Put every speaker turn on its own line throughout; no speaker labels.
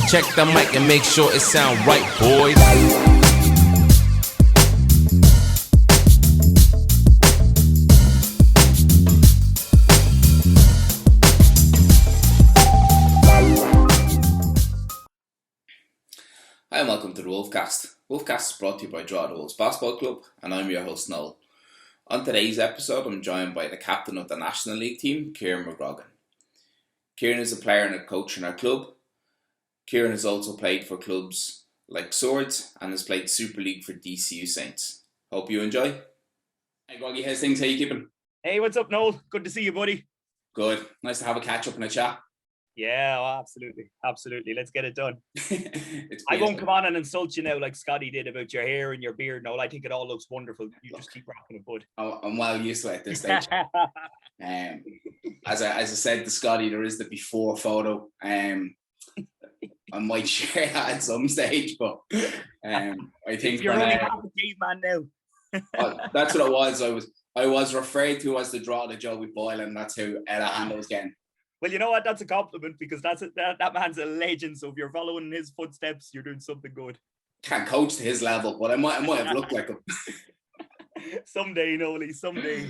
Check the mic and make sure it sound right, boys.
Hi and welcome to the Wolfcast. Wolfcast is brought to you by Draw the Wolves Basketball Club, and I'm your host Noel. On today's episode, I'm joined by the captain of the National League team, Ciaran McGroggan. Ciaran is a player and a coach in our club. Ciaran has also played for clubs like Swords and has played Super League for DCU Saints. Hope you enjoy. Hey Groggy, how's things? How you keeping?
Hey, what's up, Noel? Good to see you, buddy.
Good. Nice to have a catch up and a chat.
Yeah, well, absolutely. Let's get it done. I won't come on and insult you now like Scotty did about your hair and your beard. No, I think it all looks wonderful. You just keep rocking it, bud.
I'm well used to it at this stage. As I said to Scotty, there is the before photo. I might share that at some stage, but I think
you're only half a caveman now.
That's what it was. I was referred to as the draw the Joey Boyle, and that's who Ella Hand was getting.
Well, you know what? That's a compliment because that man's a legend. So if you're following in his footsteps, you're doing something good.
Can't coach to his level, but I might have looked like him.
Someday, Noli, someday.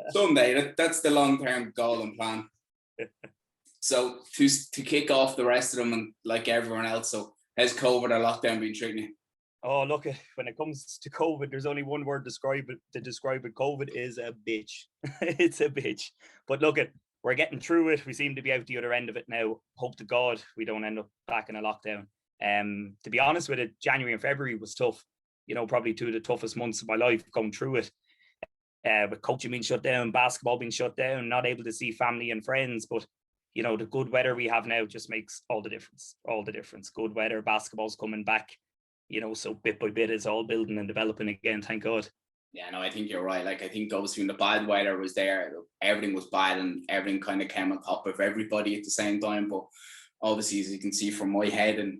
Someday. That's the long-term goal and plan. So to kick off the rest of them, and like everyone else, so how's COVID or lockdown been treating you?
Oh, look, when it comes to COVID, there's only one word to describe it. COVID is a bitch. It's a bitch. But look, we're getting through it. We seem to be out the other end of it now. Hope to God we don't end up back in a lockdown. To be honest with it, January and February was tough. You know, probably two of the toughest months of my life going through it. With coaching being shut down, basketball being shut down, not able to see family and friends. But, you know, the good weather we have now just makes all the difference. All the difference. Good weather, basketball's coming back. You know, so bit by bit it's all building and developing again, thank God.
Yeah, no, I think you're right. Like, I think obviously when the bad weather was there, everything was bad and everything kind of came on top of everybody at the same time. But obviously, as you can see from my head and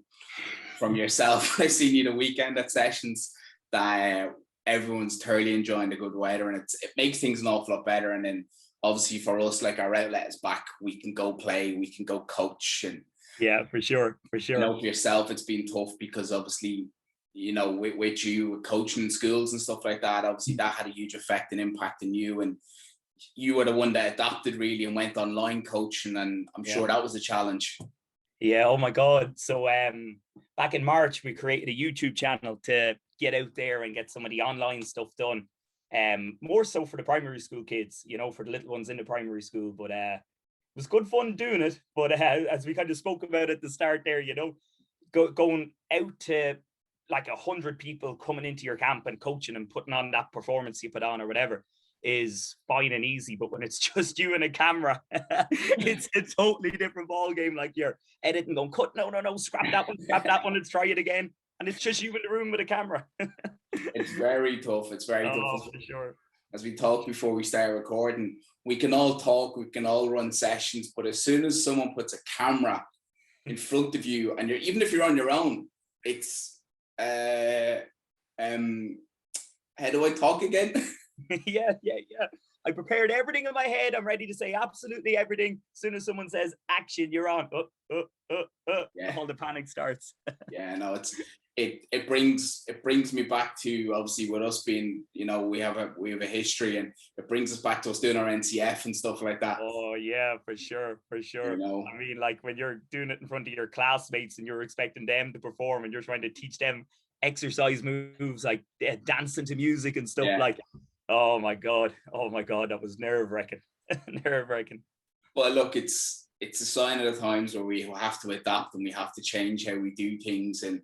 from yourself, I seen you the weekend at sessions, that everyone's thoroughly enjoying the good weather, and it makes things an awful lot better. And then obviously for us, like, our outlet is back. We can go play, we can go coach. And
yeah, for sure.
You know, for yourself, it's been tough because obviously, you know, with you coaching in schools and stuff like that, obviously that had a huge effect and impact on you. And you were the one that adapted really and went online coaching, and I'm sure that was a challenge.
Yeah, oh my God. So back in March, we created a YouTube channel to get out there and get some of the online stuff done. More so for the primary school kids, you know, for the little ones in the primary school. But it was good fun doing it. But as we kind of spoke about at the start there, you know, going out to like 100 people coming into your camp and coaching and putting on that performance you put on or whatever is fine and easy. But when it's just you and a camera, it's a totally different ball game. Like you're editing, going, cut, no, scrap that one, let's try it again. And it's just you in the room with a camera.
It's very tough. It's very tough.
For sure.
As we talked before we start recording, we can all talk, we can all run sessions, but as soon as someone puts a camera in front of you, and even if you're on your own, it's how do I talk again?
Yeah. I prepared everything in my head. I'm ready to say absolutely everything. As soon as someone says action, you're on. Yeah. All the panic starts.
Yeah, no, it brings me back to, obviously, with us being, you know, we have a history, and it brings us back to us doing our NCF and stuff like that.
Oh yeah, for sure. You know? I mean, like when you're doing it in front of your classmates and you're expecting them to perform and you're trying to teach them exercise moves like dancing to music and stuff, like, oh my God, that was nerve-wracking.
Well, look, it's a sign of the times where we have to adapt and we have to change how we do things. And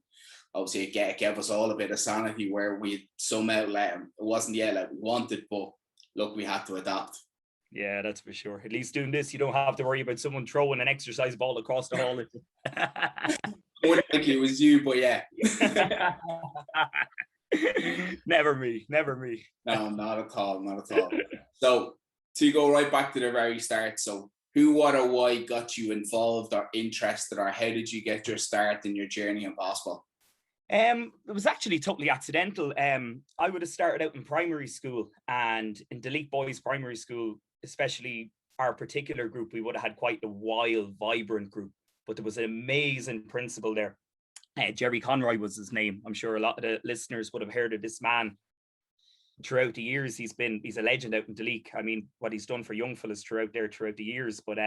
obviously it gave us all a bit of sanity where we had some outlet. It wasn't the outlet we wanted, but look, we had to adapt.
Yeah, that's for sure. At least doing this, you don't have to worry about someone throwing an exercise ball across the hall.
More likely it was you, but yeah.
Never me.
No, not at all. So to go right back to the very start, so who, what, or why got you involved or interested, or how did you get your start in your journey in basketball?
It was actually totally accidental. I would have started out in primary school, and in Delete Boys Primary School, especially our particular group, we would have had quite a wild, vibrant group. But there was an amazing principal there Jerry Conroy was his name. I'm sure a lot of the listeners would have heard of this man throughout the years. He's a legend out in Deleek. I mean, what he's done for young fellas throughout the years. But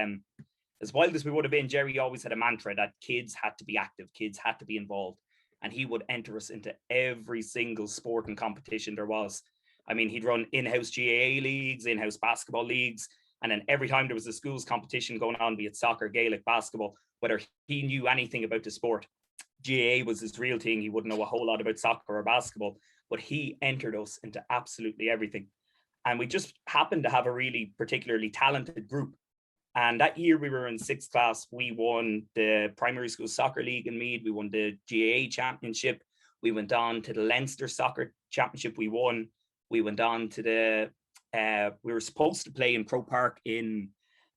as wild as we would have been, Jerry always had a mantra that kids had to be active, kids had to be involved. And he would enter us into every single sport and competition there was. I mean, he'd run in-house GAA leagues, in-house basketball leagues. And then every time there was a schools competition going on, be it soccer, Gaelic, basketball, whether he knew anything about the sport, GAA was his real thing. He wouldn't know a whole lot about soccer or basketball, but he entered us into absolutely everything. And we just happened to have a really particularly talented group. And that year we were in 6th class. We won the primary school soccer league in Meath. We won the GAA championship. We went on to the Leinster soccer championship. We won. We went on to we were supposed to play in Croke Park in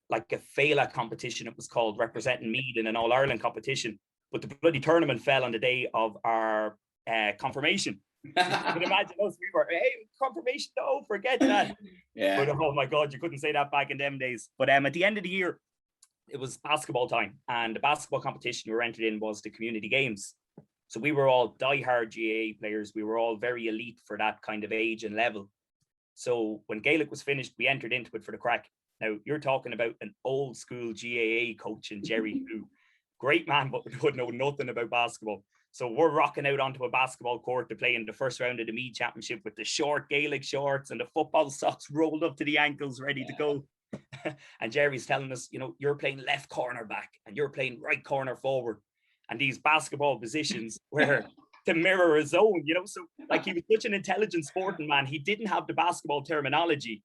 like a Fela competition. It was called, representing Meath in an All-Ireland competition. But the bloody tournament fell on the day of our confirmation. You can imagine us, we were, hey, confirmation, no, forget that.
Yeah.
But oh my God, you couldn't say that back in them days. But at the end of the year, it was basketball time. And the basketball competition we were entered in was the community games. So we were all diehard GAA players. We were all very elite for that kind of age and level. So when Gaelic was finished, we entered into it for the crack. Now, you're talking about an old school GAA coach in Jerry, who, great man, but would know nothing about basketball. So we're rocking out onto a basketball court to play in the first round of the Meath Championship with the short Gaelic shorts and the football socks rolled up to the ankles, ready to go. And Jerry's telling us, you know, you're playing left corner back and you're playing right corner forward. And these basketball positions were to mirror his own, you know. So like, he was such an intelligent sporting man. He didn't have the basketball terminology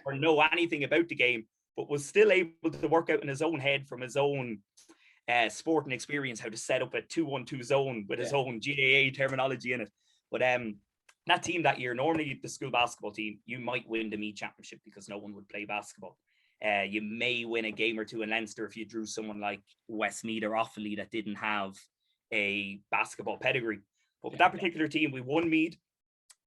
or know anything about the game, but was still able to work out in his own head from his own sporting experience how to set up a 2-1-2 zone with his own GAA terminology in it. But that team that year, normally the school basketball team, you might win the Meath Championship because no one would play basketball. You may win a game or two in Leinster if you drew someone like Westmeath or Offaly that didn't have a basketball pedigree. But with that particular team, we won Meath.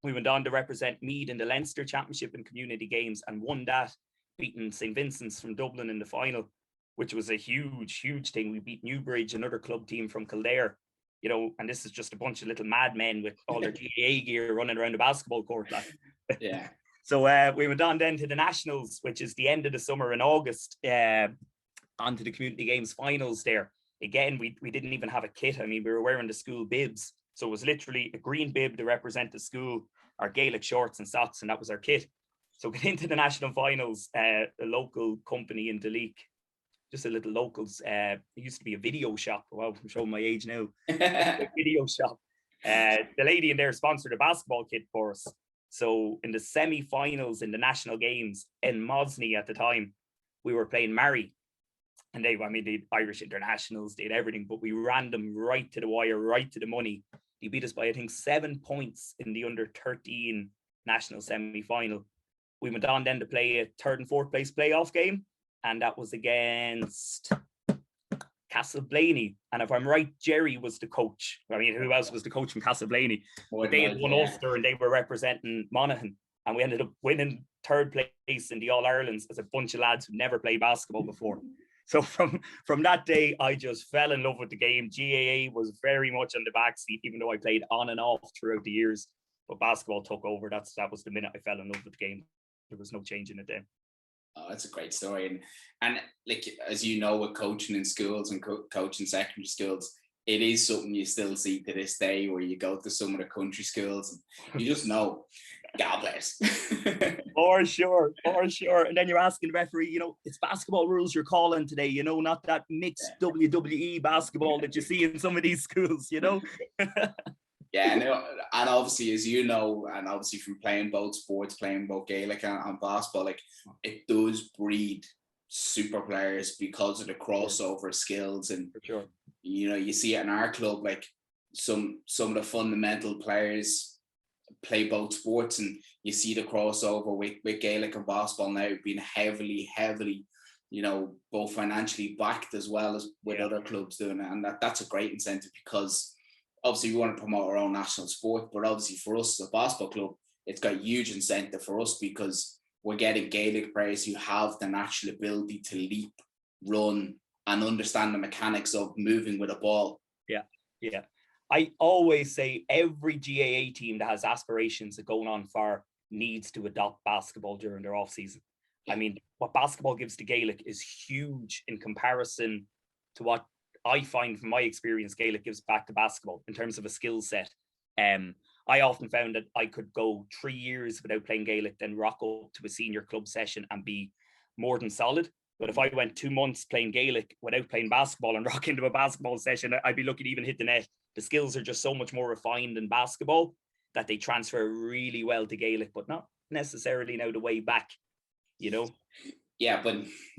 We went on to represent Meath in the Leinster Championship and community games and won that, beating St. Vincent's from Dublin in the final, which was a huge thing. We beat Newbridge, another club team from Kildare, you know, and this is just a bunch of little madmen with all their GAA gear running around the basketball court. Like.
Yeah.
So we went on then to the Nationals, which is the end of the summer in August, onto the community games finals there. Again, we didn't even have a kit. I mean, we were wearing the school bibs. So it was literally a green bib to represent the school, our Gaelic shorts and socks, and that was our kit. So get into the national finals, a local company in Deleek, just a little locals. It used to be a video shop. Wow, I'm showing my age now. A video shop. The lady in there sponsored a basketball kit for us. So in the semi-finals in the national games in Mosney at the time, we were playing Mary. And they did Irish internationals, did everything, but we ran them right to the wire, right to the money. They beat us by, I think, 7 points in the under-13 national semi-final. We went on then to play a 3rd and 4th place playoff game, and that was against Castleblaney. And if I'm right, Jerry was the coach. I mean, who else was the coach from Castleblaney? But they had won Ulster and they were representing Monaghan. And we ended up winning 3rd place in the All-Irelands as a bunch of lads who never played basketball before. So from that day, I just fell in love with the game. GAA was very much on the backseat, even though I played on and off throughout the years. But basketball took over. That was the minute I fell in love with the game. There was no change in it then.
Oh, that's a great story. And like, as you know, with coaching in schools and coaching secondary schools, it is something you still see to this day, where you go to some of the country schools and you just know, God bless.
For sure. And then you're asking the referee, you know, it's basketball rules you're calling today, you know, not that mixed WWE basketball that you see in some of these schools, you know?
Yeah, and obviously, as you know, and obviously from playing both sports, playing both Gaelic and basketball, like, it does breed super players because of the crossover skills. And
for sure,
you know, you see it in our club, like some of the fundamental players play both sports, and you see the crossover with Gaelic and basketball now being heavily, you know, both financially backed as well as with other clubs doing it. And that's a great incentive, because obviously we want to promote our own national sport, but obviously for us as a basketball club, it's got huge incentive for us, because we're getting Gaelic players who have the natural ability to leap, run, and understand the mechanics of moving with a ball.
Yeah. I always say every GAA team that has aspirations of going on far needs to adopt basketball during their off season. I mean, what basketball gives to Gaelic is huge in comparison to what I find from my experience Gaelic gives back to basketball in terms of a skill set. I often found that I could go 3 years without playing Gaelic, then rock up to a senior club session and be more than solid. But if I went 2 months playing Gaelic without playing basketball and rock into a basketball session, I'd be lucky to even hit the net. The skills are just so much more refined in basketball that they transfer really well to Gaelic, but not necessarily now the way back, you know?
Yeah, but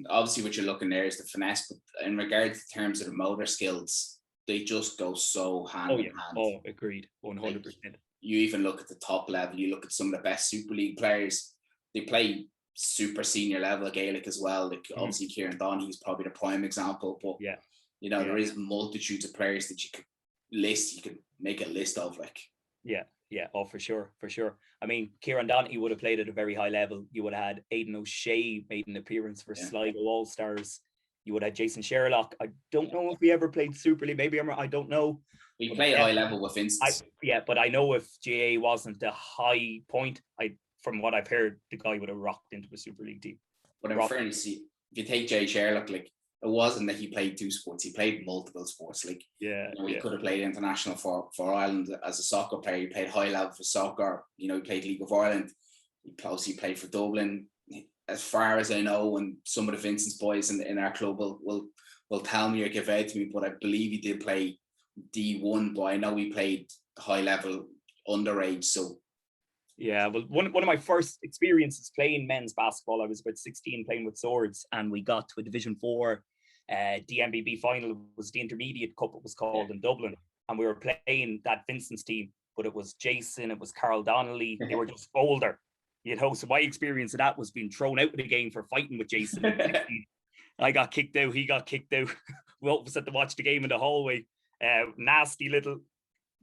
obviously what you're looking there is the finesse, but in regards to terms of the motor skills, they just go so hand in hand.
Oh, agreed, 100%.
Like, you even look at the top level, you look at some of the best Super League players, they play super senior level Gaelic as well. Like obviously Ciaran McGroggan, probably the prime example, but there is multitudes of players that you could make a list of, like.
Yeah, oh, for sure. I mean, Ciaran McGroggan would have played at a very high level. You would have had Aidan O'Shea made an appearance for Sligo All-Stars. You would have Jason Sherlock. I don't know if we ever played Super League. Maybe I don't know.
We played high level with Vincent.
But I know if GA wasn't the high point, from what I've heard, the guy would have rocked into a Super League team.
But in fairness, if you take Jay Sherlock, like, it wasn't that he played 2 sports, he played multiple sports. Like, he could have played international for Ireland as a soccer player. He played high level for soccer. He played League of Ireland. He obviously played for Dublin. As far as I know, and some of the Vincent's boys in our club will tell me or give out to me, but I believe he did play D1, but I know he played high level underage. So
yeah, well, one of my first experiences playing men's basketball, I was about 16 playing with Swords, and we got to a Division 4 DMBB final. It was the Intermediate Cup, it was called, in Dublin, and we were playing that Vincent's team, but it was Jason, it was Carl Donnelly, they were just older, so my experience of that was being thrown out of the game for fighting with Jason. I got kicked out, he got kicked out. We all sat to watch the game in the hallway. Nasty little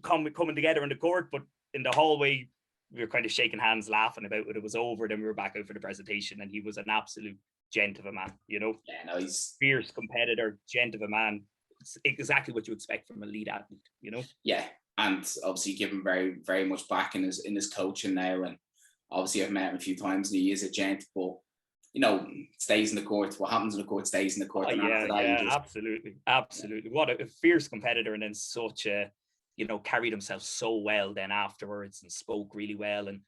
coming together in the court, but in the hallway we were kind of shaking hands, laughing about it. It was over, then we were back out for the presentation, and he was an absolute gent of a man, he's fierce competitor, gent of a man. It's exactly what you expect from a lead athlete,
Yeah, and obviously given very, very much back in his coaching now, and obviously I've met him a few times and he is a gent, but stays in the court. What happens in the court stays in the court.
Absolutely. What a fierce competitor, and then such a carried himself so well then afterwards and spoke really well, and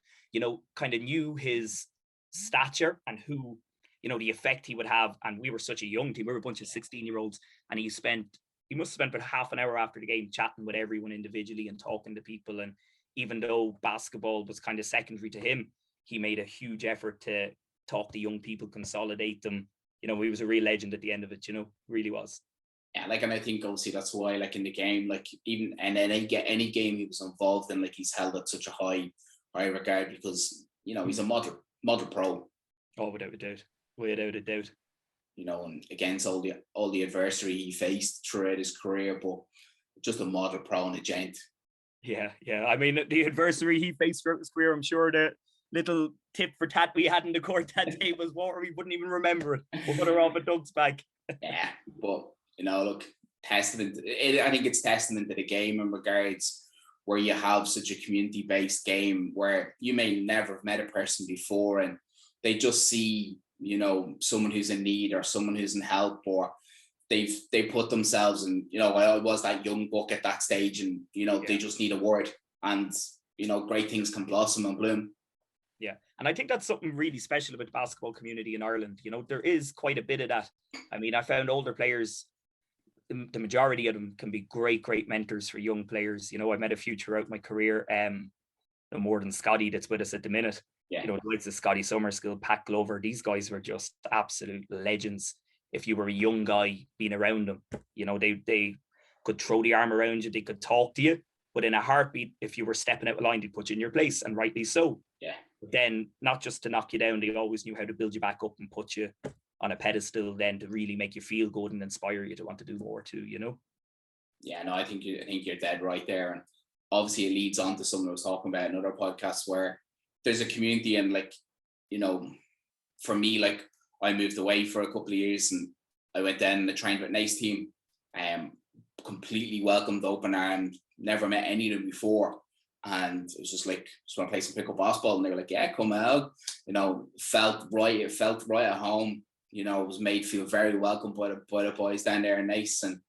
kind of knew his stature and who the effect he would have. And we were such a young team, we were a bunch of 16-year-olds, and he must have spent about half an hour after the game chatting with everyone individually and talking to people. And even though basketball was kind of secondary to him, he made a huge effort to talk to young people, consolidate them. He was a real legend at the end of it, really was.
Yeah, and I think obviously that's why, in the game, even and then any game he was involved in, he's held at such a high regard, because he's a model pro.
Oh, without a doubt.
And against all the adversity he faced throughout his career, but just a model pro and a gent.
Yeah. I mean, the adversity he faced throughout his career, I'm sure the little tip for tat we had in the court that day was water. We wouldn't even remember it. We'll put her off a Doug's bag.
Yeah, but look, testament. I think it's testament to the game in regards where you have such a community-based game where you may never have met a person before, and they just see someone who's in need or someone who's in help, or they put themselves in. I was that young buck at that stage, and they just need a word, and great things can blossom and bloom.
Yeah, and I think that's something really special about the basketball community in Ireland. There is quite a bit of that. I mean, I found older players, the majority of them can be great mentors for young players. I met a few throughout my career, no more than Scotty that's with us at the minute. Yeah. The likes of Scotty Summerskill, Pat Glover, these guys were just absolute legends. If you were a young guy being around them, they could throw the arm around you, they could talk to you, but in a heartbeat, if you were stepping out of line, they'd put you in your place, and rightly so.
Yeah.
But then, not just to knock you down, they always knew how to build you back up and put you on a pedestal, then to really make you feel good and inspire you to want to do more too.
Yeah, no, I think you're dead right there, and obviously it leads on to something I was talking about in other podcasts where there's a community, and for me, I moved away for a couple of years and I went down and I trained with Nace team, completely welcomed, open armed, never met any of them before. And it was just like, just want to play some pickup basketball. And they were like, yeah, come out. You know, felt right. It felt right at home. You know, it was made feel very welcome by the boys down there in Nice. And,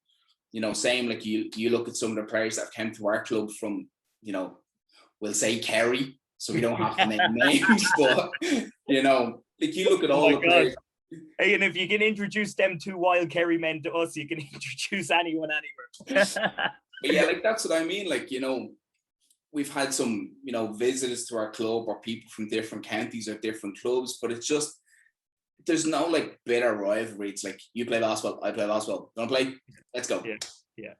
you know, same like you look at some of the players that have come to our club from, you know, we'll say Kerry, so we don't have to name names, but, you know, like you look at all the players.
Hey, and if you can introduce them two wild Kerry men to us, you can introduce anyone anywhere.
But yeah, like that's what I mean. Like, you know, we've had some, you know, visitors to our club or people from different counties or different clubs, but it's just, there's no like bitter rivalry. It's like, you play basketball, I play basketball. Don't play? Let's go.
Yeah.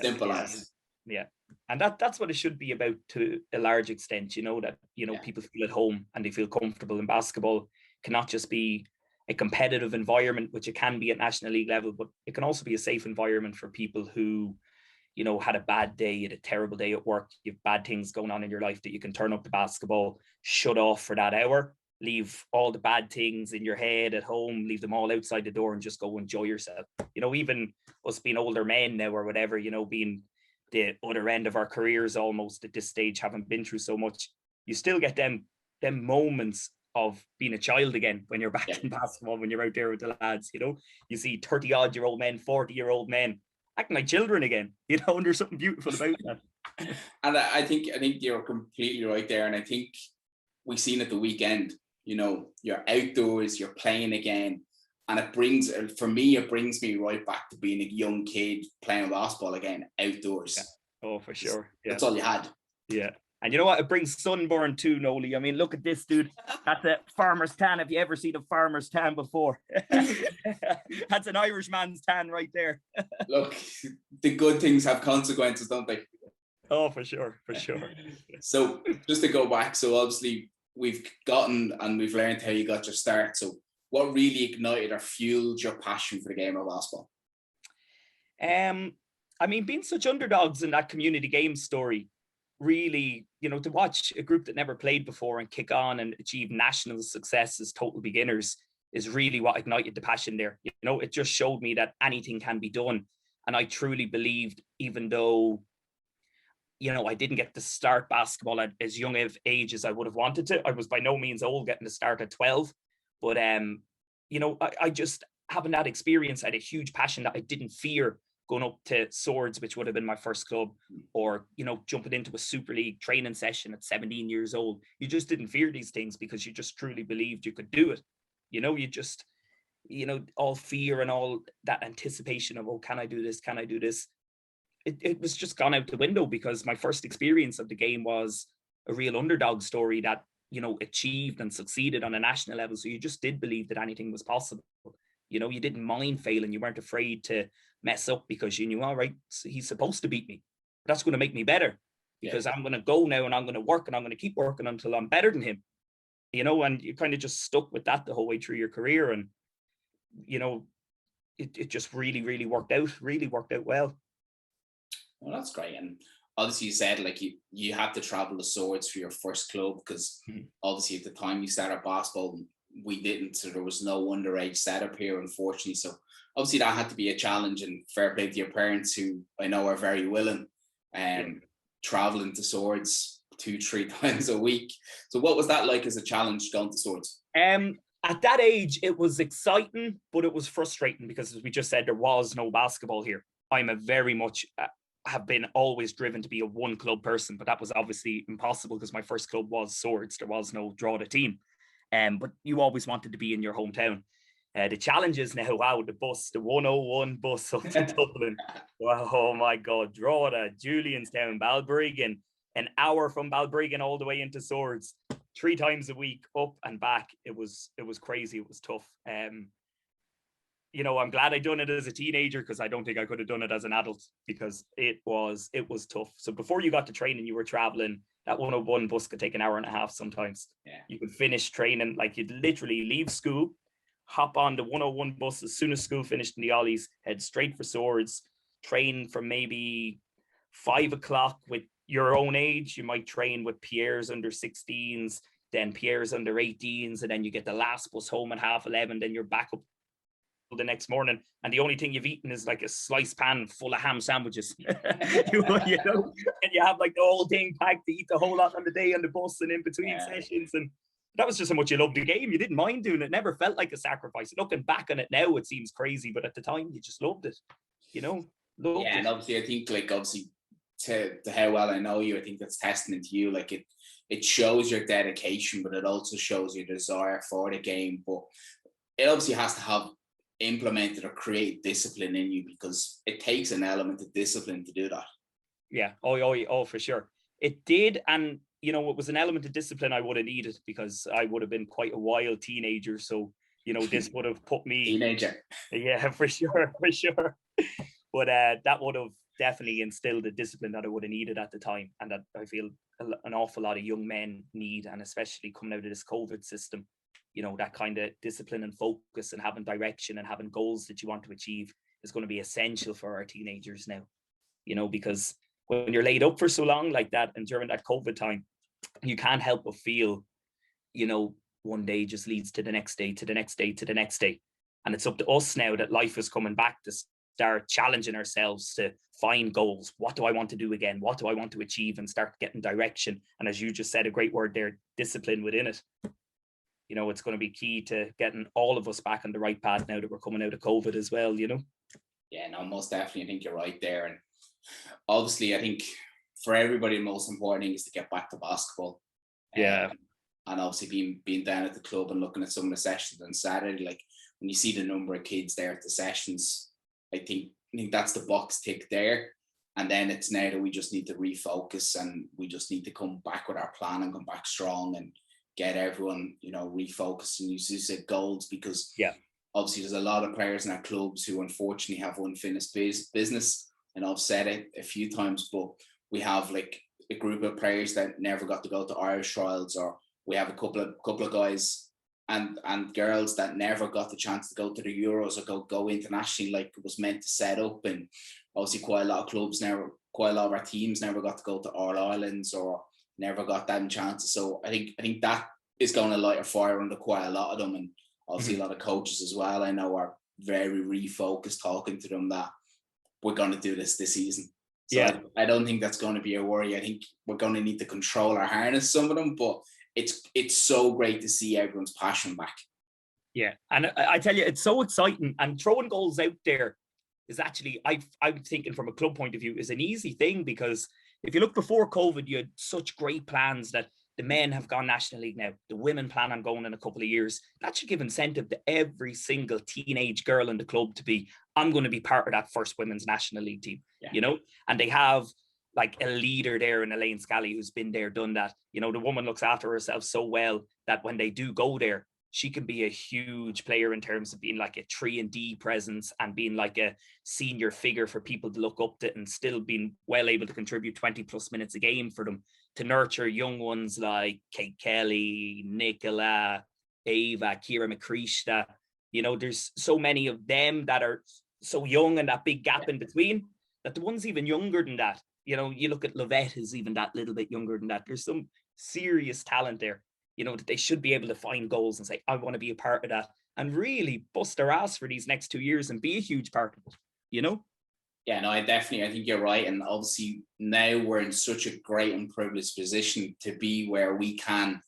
Simple as.
Yeah. And that's what it should be about to a large extent, you know, that, you know, people feel at home and they feel comfortable in basketball. It cannot just be a competitive environment, which it can be at National League level, but it can also be a safe environment for people who, you know, had a bad day, had a terrible day at work, you have bad things going on in your life, that you can turn up the basketball, shut off for that hour, leave all the bad things in your head at home, leave them all outside the door and just go enjoy yourself. You know, even us being older men now or whatever, you know, being the other end of our careers almost at this stage, having been through so much, you still get them moments of being a child again when you're back in basketball, when you're out there with the lads. You know, you see 30-odd-year-old men, 40-year-old men acting like children again, you know, and there's something beautiful about that.
And I think you're completely right there. And I think we've seen at the weekend, you know, you're outdoors, you're playing again. And it brings me right back to being a young kid playing basketball again, outdoors.
Yeah. Oh, for sure. Yeah.
That's all you had.
Yeah. And you know what? It brings sunburn too, Noli. I mean, look at this dude. That's a farmer's tan. Have you ever seen a farmer's tan before? That's an Irishman's tan right there.
Look, the good things have consequences, don't they?
Oh, for sure. For sure.
So just to go back, so obviously we've gotten and we've learned how you got your start. So what really ignited or fueled your passion for the game of basketball?
I mean, being such underdogs in that community game story, really, you know, to watch a group that never played before and kick on and achieve national success as total beginners is really what ignited the passion there. You know, it just showed me that anything can be done. And I truly believed, even though, you know, I didn't get to start basketball at as young of age as I would have wanted to. I was by no means old getting to start at 12. But, you know, I just, having that experience, I had a huge passion that I didn't fear going up to Swords, which would have been my first club, or, you know, jumping into a Super League training session at 17 years old. You just didn't fear these things because you just truly believed you could do it. You know, you just, you know, all fear and all that anticipation of, oh, can I do this? Can I do this? It was just gone out the window because my first experience of the game was a real underdog story that, you know, achieved and succeeded on a national level. So you just did believe that anything was possible. You know, you didn't mind failing. You weren't afraid to mess up because you knew, all right, he's supposed to beat me. That's going to make me better because I'm going to go now and I'm going to work and I'm going to keep working until I'm better than him. You know, and you kind of just stuck with that the whole way through your career. And, you know, it just really worked out well.
Well, that's great. And obviously you said like you had to travel to Swords for your first club because obviously at the time you started basketball, we didn't, so there was no underage setup here, unfortunately. So obviously that had to be a challenge, and fair play to your parents who I know are very willing, traveling to Swords 2-3 times a week. So what was that like as a challenge going to Swords?
At that age, it was exciting, but it was frustrating because, as we just said, there was no basketball here. I'm a very much have been always driven to be a one club person, but that was obviously impossible because my first club was Swords. There was no draw the team. But you always wanted to be in your hometown. The challenge is now, wow, the 101 bus up to Dublin. Wow, oh my God, Drogheda, Julianstown, Balbriggan, an hour from Balbriggan all the way into Swords, 3 times a week, up and back. It was crazy. It was tough. You know, I'm glad I done it as a teenager because I don't think I could have done it as an adult because it was tough. So before you got to training, you were traveling. That 101 bus could take an hour and a half sometimes. Yeah. You could finish training, like you'd literally leave school, hop on the 101 bus as soon as school finished in the Ollies, head straight for Swords, train from maybe 5 o'clock with your own age. You might train with Pierre's under 16s, then Pierre's under 18s, and then you get the last bus home at 11:30, then you're back up the next morning, and the only thing you've eaten is like a sliced pan full of ham sandwiches. And you have like the whole thing packed to eat the whole lot on the day on the bus and in between sessions. And that was just how much you loved the game. You didn't mind doing it. Never felt like a sacrifice. Looking back on it now, it seems crazy, but at the time, you just loved it. Loved it.
And obviously, I think like obviously to how well I know you, I think that's testament to you. Like it shows your dedication, but it also shows your desire for the game. But it obviously has to have implemented or create discipline in you, because it takes an element of discipline to do that.
Yeah. Oh, for sure. It did. And, it was an element of discipline I would have needed, because I would have been quite a wild teenager. So, this would have put me...
Teenager.
Yeah, for sure. But that would have definitely instilled the discipline that I would have needed at the time. And that I feel an awful lot of young men need, and especially coming out of this COVID system, that kind of discipline and focus and having direction and having goals that you want to achieve is going to be essential for our teenagers now, because when you're laid up for so long like that, and during that COVID time, you can't help but feel, one day just leads to the next day, to the next day, to the next day. And it's up to us now that life is coming back to start challenging ourselves to find goals. What do I want to do again? What do I want to achieve? And start getting direction. And as you just said, a great word there, discipline within it. It's going to be key to getting all of us back on the right path now that we're coming out of COVID as well,
Yeah, no, most definitely. I think you're right there. And obviously, I think for everybody, the most important thing is to get back to basketball.
Yeah.
And obviously being down at the club and looking at some of the sessions on Saturday, like when you see the number of kids there at the sessions, I think that's the box tick there. And then it's now that we just need to refocus, and we just need to come back with our plan and come back strong and get everyone, refocused and use said goals, because obviously there's a lot of players in our clubs who unfortunately have unfinished business. And I've said it a few times, but we have like a group of players that never got to go to Irish trials, or we have a couple of guys and girls that never got the chance to go to the Euros or go internationally like it was meant to set up. And obviously quite a lot of our teams never got to go to All Irelands or never got them chances. So I think that is going to light a fire under quite a lot of them. And obviously a lot of coaches as well, I know, are very refocused, talking to them that we're going to do this season. So I don't think that's going to be a worry. I think we're going to need to control our harness, some of them, but it's so great to see everyone's passion back. Yeah.
And I tell you, it's so exciting, and throwing goals out there is actually, I'm thinking from a club point of view, is an easy thing, because if you look before COVID, you had such great plans that the men have gone National League now. The women plan on going in a couple of years. That should give incentive to every single teenage girl in the club to be, I'm going to be part of that first women's National League team, And they have like a leader there in Elaine Scally who's been there, done that. The woman looks after herself so well that when they do go there, she can be a huge player in terms of being like a 3-and-D presence and being like a senior figure for people to look up to, and still being well able to contribute 20 plus minutes a game for them to nurture young ones like Kate Kelly, Nicola, Ava, Ciaran McGroggan. There's so many of them that are so young, and that big gap in between, that the ones even younger than that, you look at Lovette is even that little bit younger than that. There's some serious talent there. That they should be able to find goals and say, I want to be a part of that, and really bust their ass for these next 2 years and be a huge part of it,
Yeah, no, I think you're right. And obviously now we're in such a great and privileged position to be where we can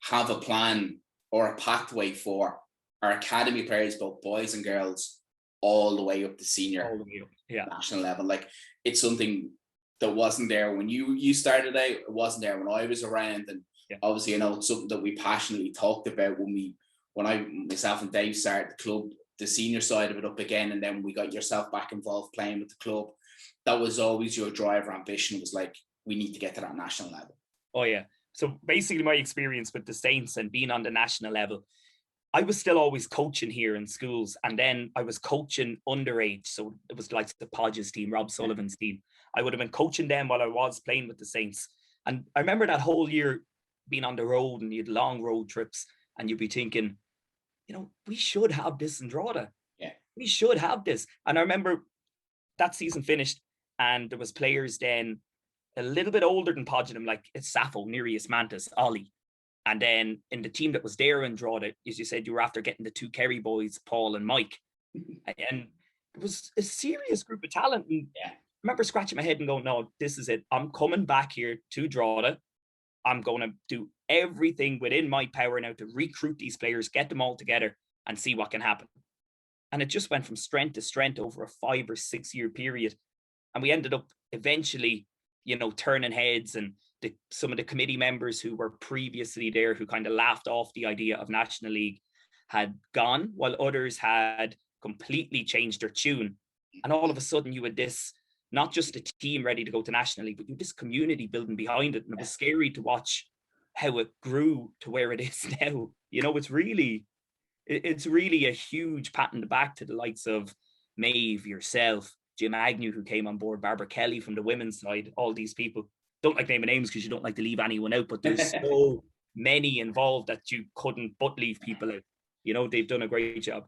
have a plan or a pathway for our academy players, both boys and girls, all the way up to senior national level. Like, it's something that wasn't there when you started out. It wasn't there when I was around. And obviously, I know it's something that we passionately talked about when myself and Dave started the club, the senior side of it up again, and then we got yourself back involved playing with the club. That was always your drive or ambition, was like, we need to get to that national level.
Oh yeah. So basically my experience with the Saints and being on the national level, I was still always coaching here in schools, and then I was coaching underage. So it was like the Podges team, Rob Sullivan's team. I would have been coaching them while I was playing with the Saints. And I remember that whole year being on the road, and you had long road trips, and you'd be thinking, we should have this in Drogheda.
Yeah.
We should have this. And I remember that season finished, and there was players then a little bit older than Podgenham, like Sappho, Nereus Mantis, Ollie. And then in the team that was there in Drogheda, as you said, you were after getting the two Kerry boys, Paul and Mike. And it was a serious group of talent. And
Yeah.
I remember scratching my head and going, no, this is it. I'm coming back here to Drogheda. I'm going to do everything within my power now to recruit these players, get them all together and see what can happen. And it just went from strength to strength over a 5 or 6 year period. And we ended up eventually, turning heads, and some of the committee members who were previously there, who kind of laughed off the idea of National League, had gone, while others had completely changed their tune. And all of a sudden you had this, not just a team ready to go to National League, but you had this community building behind it. And it was scary to watch how it grew to where it is now. It's really a huge pat in the back to the likes of Maeve, yourself, Jim Agnew, who came on board, Barbara Kelly from the women's side, all these people. Don't like naming names because you don't like to leave anyone out, but there's so many involved that you couldn't but leave people out. They've done a great job.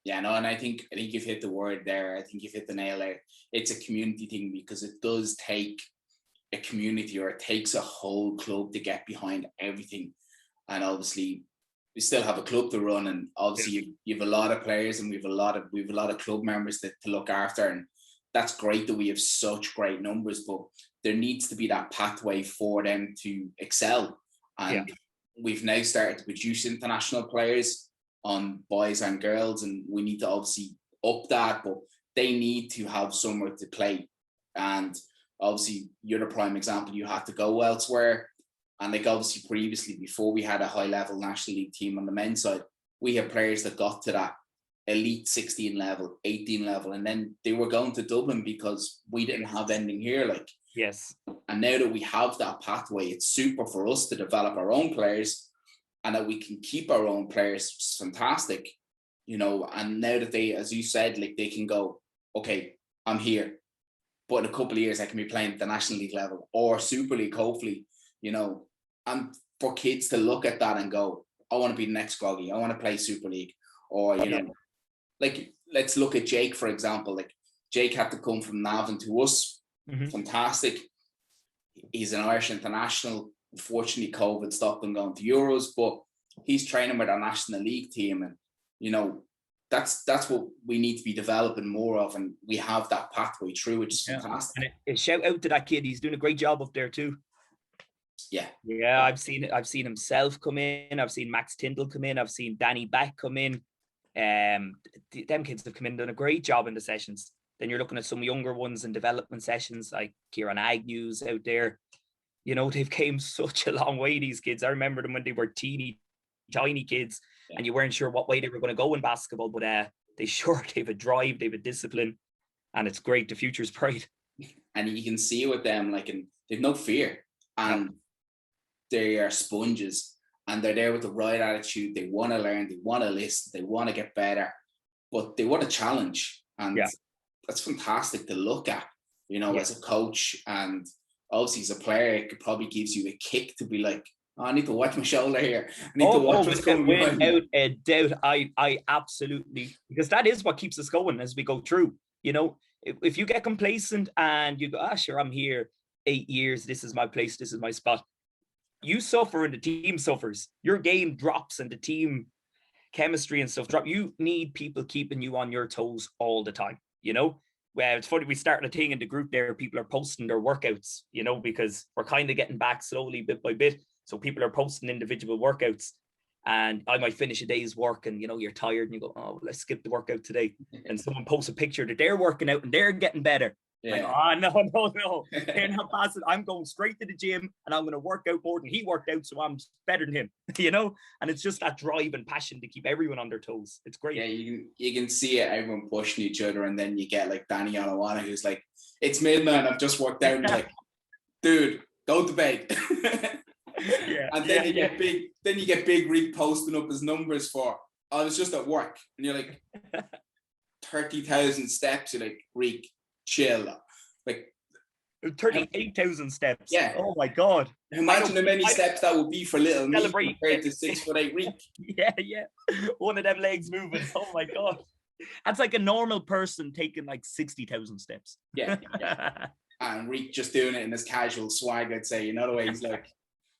Yeah, no, and I think you've hit the word there. I think you've hit the nail there. It's a community thing, because it does take a community, or it takes a whole club to get behind everything. And obviously, we still have a club to run, and obviously you have a lot of players, and we have a lot of club members to look after, and that's great that we have such great numbers. But there needs to be that pathway for them to excel, and we've now started to produce international players on boys and girls, and we need to obviously up that, but they need to have somewhere to play. And obviously you're the prime example. You have to go elsewhere. And like, obviously previously, before we had a high level National League team on the men's side, we had players that got to that elite 16 level, 18 level, and then they were going to Dublin because we didn't have anything here. Like,
yes. And
now that we have that pathway, it's super for us to develop our own players, and that we can keep our own players. It's fantastic, and now that they, as you said, like, they can go, okay, I'm here, but in a couple of years I can be playing at the National League level or Super League, hopefully, and for kids to look at that and go, I want to be the next Groggy, I want to play Super League. Or, like, let's look at Jake, for example. Like, Jake had to come from Navan to us. Fantastic. He's an Irish international. Unfortunately, COVID stopped him going to Euros, but he's training with our National League team. And, that's what we need to be developing more of. And we have that pathway through, which is fantastic.
And a shout out to that kid. He's doing a great job up there too. Yeah, I've seen himself come in. I've seen Max Tyndall come in. I've seen Danny Beck come in. Them kids have come in, done a great job in the sessions. Then you're looking at some younger ones in development sessions, like Ciaran Agnew's out there. They've came such a long way, these kids. I remember them when they were tiny kids, and you weren't sure what way they were going to go in basketball, but they've a drive, they've a discipline, and it's great. The future's bright.
And you can see with them, like, and they've no fear, and they are sponges, and they're there with the right attitude. They want to learn, they want to listen, they want to get better, but they want a challenge. And that's fantastic to look at, as a coach. And obviously as a player, it probably gives you a kick to be like, oh, I need to watch my shoulder here. I need to watch what's coming behind me.
Without a doubt, I absolutely, because that is what keeps us going as we go through. If you get complacent and you go, sure, I'm here 8 years, this is my place, this is my spot, you suffer and the team suffers. Your game drops and the team chemistry and stuff drop. You need people keeping you on your toes all the time. Well, it's funny, we started a thing in the group there. People are posting their workouts, because we're kind of getting back slowly bit by bit. So people are posting individual workouts, and I might finish a day's work and, you're tired and you go, oh, let's skip the workout today. And someone posts a picture that they're working out and they're getting better. Like, no. They're not passing. I'm going straight to the gym and I'm going to work out more than he worked out, so I'm better than him, And it's just that drive and passion to keep everyone on their toes. It's great.
Yeah, you can see it, everyone pushing each other, and then you get like Danny Olawana, who's like, it's midnight, I've just worked out, and you're like, dude, go to bed. And then you get Big Reek posting up his numbers for, I was just at work, and you're like, 30,000 steps. You're like, Reek, chill. Like
38,000 steps.
Yeah.
Oh my God.
Imagine how many steps that would be for little me compared to 6'8" Reek.
Yeah. One of them legs moving. Oh my God. That's like a normal person taking like 60,000 steps.
Yeah. And Reek just doing it in his casual swag, I'd say. The way he's like,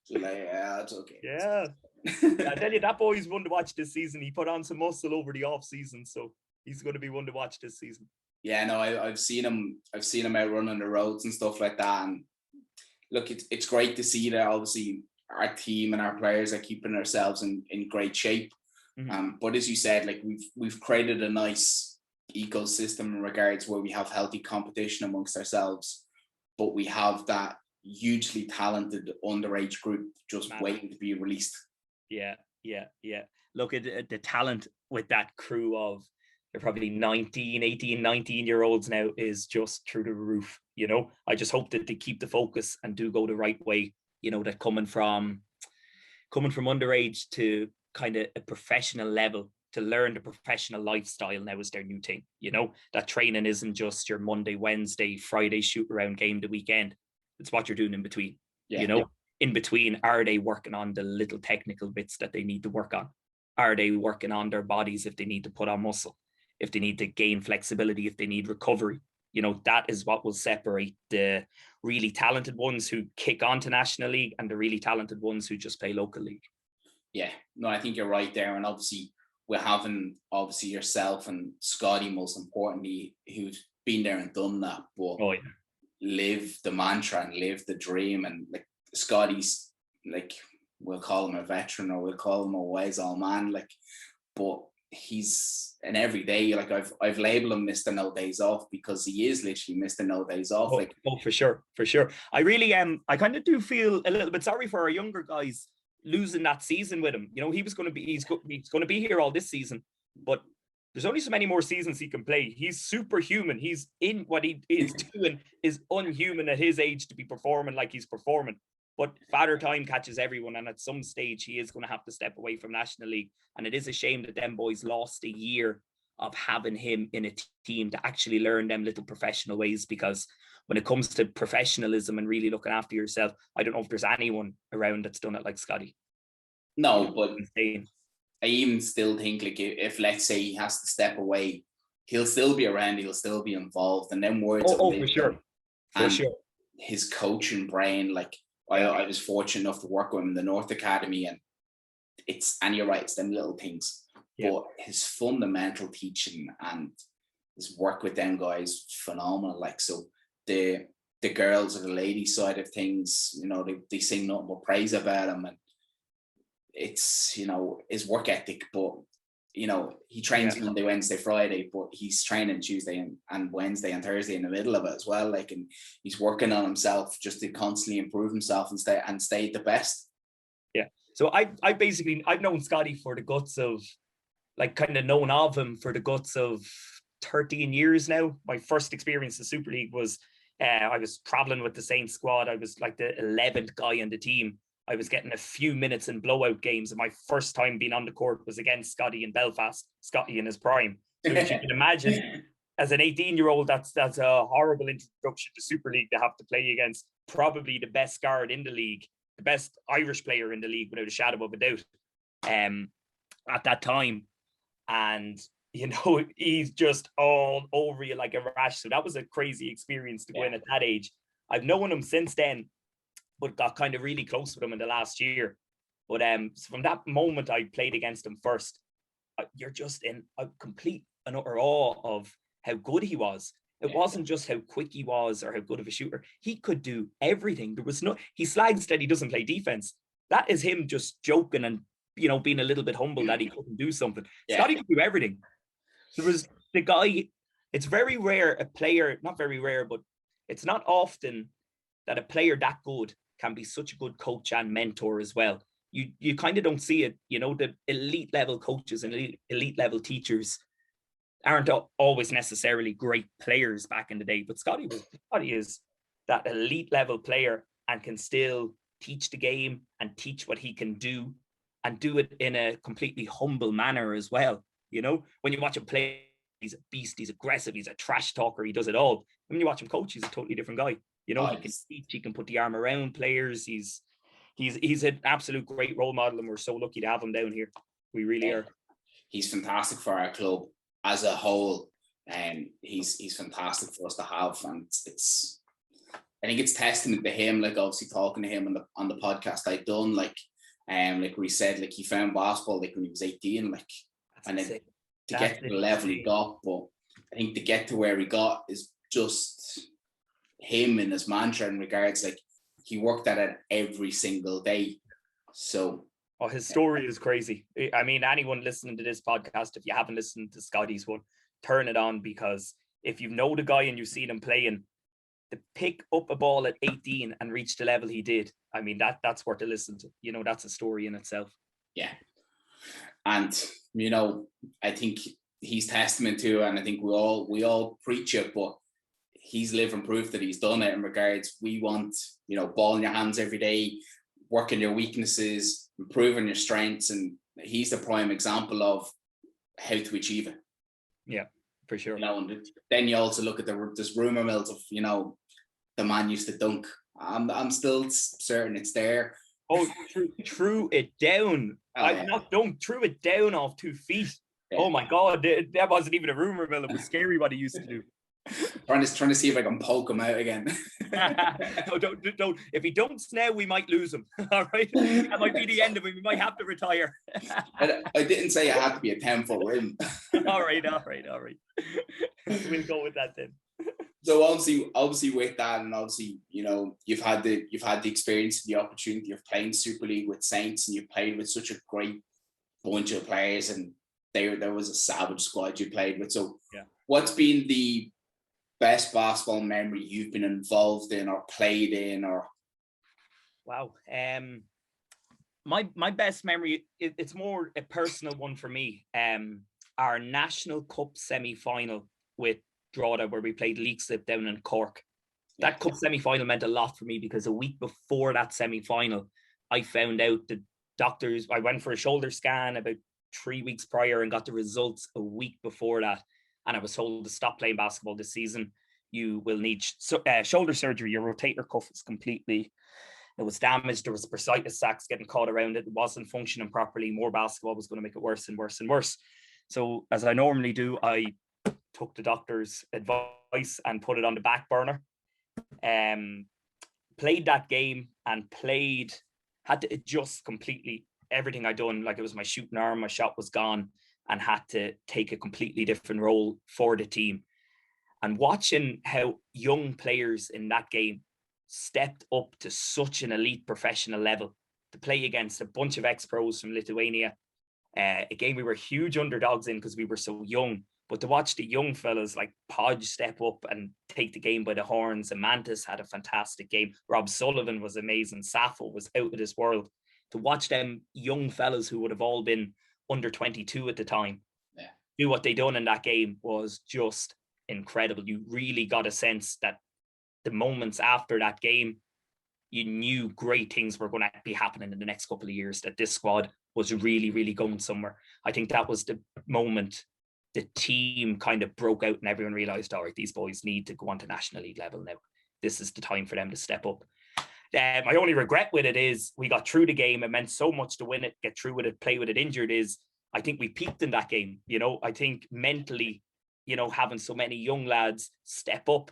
yeah, it's okay.
Yeah. I tell you, that boy's one to watch this season. He put on some muscle over the off season, so He's going to be one to watch this season.
Yeah, no, I've seen him out running the roads and stuff like that. And look, it's great to see that obviously our team and our players are keeping ourselves in great shape. But as you said, like we've created a nice ecosystem in regards where we have healthy competition amongst ourselves, but we have that hugely talented underage group just waiting to be released.
Yeah. Look at the talent with that crew of, they're probably 19-year-olds now, is just through the roof. You know, I just hope that they keep the focus and do go the right way. You know, that coming from underage to kind of a professional level, to learn the professional lifestyle now is their new thing. You know, that training isn't just your Monday, Wednesday, Friday shoot around game the weekend. It's what you're doing in between. You know, in between, are they working on the little technical bits that they need to work on? Are they working on their bodies if they need to put on muscle, if they need to gain flexibility, if they need recovery? You know, that is what will separate the really talented ones who kick on to National League and the really talented ones who just play local league.
Yeah, no, I think you're right there. And obviously we're having yourself and Scotty, most importantly, who's been there and done that, but live the mantra and live the dream. And like Scotty's, like, we'll call him a veteran or we'll call him a wise old man, like, but he's an everyday, like I've labeled him Mr. No Days Off, because he is literally Mr. No Days Off.
For sure. I really I kind of do feel a little bit sorry for our younger guys losing that season with him. You know, he's going to be here all this season, but there's only so many more seasons he can play. He's superhuman. He's in what he is doing is unhuman at his age to be performing like he's performing. But Father Time catches everyone, and at some stage he is going to have to step away from National League. And it is a shame that them boys lost a year of having him in a team to actually learn them little professional ways, because when it comes to professionalism and really looking after yourself, I don't know if there's anyone around that's done it like Scotty.
No, but I even still think, like, if let's say he has to step away, he'll still be around, he'll still be involved, and then words
for sure.
His coaching brain, like, I was fortunate enough to work with him in the North Academy, and you're right, it's them little things. Yeah. But his fundamental teaching and his work with them guys, phenomenal. Like, so the girls or the ladies side of things, you know, they sing nothing but praise about him, and it's, you know, his work ethic. But, you know, he trains Monday, Wednesday, Friday, but he's training Tuesday and Wednesday and Thursday in the middle of it as well. Like, and he's working on himself just to constantly improve himself and stay the best. Yeah.
So I've known Scotty for the guts of, like, kind of known of him for the guts of 13 years now. My first experience in Super League was I was traveling with the Saints squad. I was like the 11th guy on the team. I was getting a few minutes in blowout games, and my first time being on the court was against Scotty in Belfast, Scotty in his prime. So as you can imagine, as an 18-year-old, that's a horrible introduction to Super League, to have to play against probably the best guard in the league, the best Irish player in the league, without a shadow of a doubt, at that time. And, you know, he's just all over you like a rash. So that was a crazy experience to go in at that age. I've known him since then, but got kind of really close with him in the last year. But so from that moment I played against him first, you're just in a complete and utter awe of how good he was. It wasn't just how quick he was or how good of a shooter. He could do everything. There was he slags that he doesn't play defense. That is him just joking and, you know, being a little bit humble that he couldn't do something. Scotty could do everything. There was the guy, it's very rare, a player, not very rare, but it's not often that a player that good can be such a good coach and mentor as well. You kind of don't see it. You know, the elite level coaches and elite level teachers aren't always necessarily great players back in the day, but Scotty is that elite level player and can still teach the game and teach what he can do, and do it in a completely humble manner as well. You know, when you watch him play, he's a beast, he's aggressive, he's a trash talker, he does it all. When you watch him coach, he's a totally different guy. You know, he can teach, he can put the arm around players. He's an absolute great role model, and we're so lucky to have him down here. We really are.
He's fantastic for our club as a whole, and he's fantastic for us to have. And I think it's testament to him. Like, obviously talking to him on the podcast I've done, like we said, like, he found basketball like when he was 18, like, and then to get to the level he got. But I think to get to where he got is just him and his mantra in regards, like, he worked at it every single day. So
his story is crazy. I mean, anyone listening to this podcast, if you haven't listened to Scotty's one, turn it on, because if you know the guy and you've seen him playing, to pick up a ball at 18 and reach the level he did, I mean, that's worth a listen to. You know, that's a story in itself.
Yeah. And, you know, I think he's testament to, and I think we all preach it, but he's living proof that he's done it in regards. We want, you know, ball in your hands every day, working your weaknesses, improving your strengths. And he's the prime example of how to achieve it.
Yeah, for sure.
You know, and then you also look at this rumor mills of, you know, the man used to dunk. I'm still certain it's there.
Oh, threw it down. Not dunk, threw it down off 2 feet. Yeah. Oh my God, that wasn't even a rumor mill. It was scary what he used to do.
trying to see if I can poke him out again.
No, don't. If he dunks now, we might lose him. All right, that might be the end of him. We might have to retire.
I didn't say it had to be a 10-foot rim.
All right. We'll go with that then.
So obviously with that, and obviously, you know, you've had the experience, the opportunity of playing Super League with Saints, and you've played with such a great bunch of players, and there was a savage squad you played with. So yeah. What's been the best basketball memory you've been involved in or played in? Or
wow, my best memory, it's more a personal one for me. Our National Cup semi-final with Drogheda, where we played League Slip down in Cork. That cup semi-final meant a lot for me, because a week before that semi-final, I found out the doctors, I went for a shoulder scan about 3 weeks prior and got the results a week before that. And I was told to stop playing basketball this season. You will need shoulder surgery. Your rotator cuff is completely, it was damaged. There was bursitis sacs getting caught around it. It wasn't functioning properly. More basketball was going to make it worse and worse and worse. So as I normally do, I took the doctor's advice and put it on the back burner. Played that game and had to adjust completely everything I'd done. Like, it was my shooting arm, my shot was gone, and had to take a completely different role for the team. And watching how young players in that game stepped up to such an elite professional level to play against a bunch of ex-pros from Lithuania, a game we were huge underdogs in because we were so young. But to watch the young fellas like Podge step up and take the game by the horns, and Mantis had a fantastic game. Rob Sullivan was amazing. Sappho was out of this world. To watch them young fellas who would have all been under 22 at the time do what they done in that game was just incredible. You really got a sense that the moments after that game, you knew great things were going to be happening in the next couple of years, that this squad was really, really going somewhere. I think that was the moment the team kind of broke out and everyone realized, all right, these boys need to go on to National League level now. This is the time for them to step up. My only regret with it is we got through the game. It meant so much to win it, get through with it, play with it injured. I think we peaked in that game. You know, I think mentally, you know, having so many young lads step up,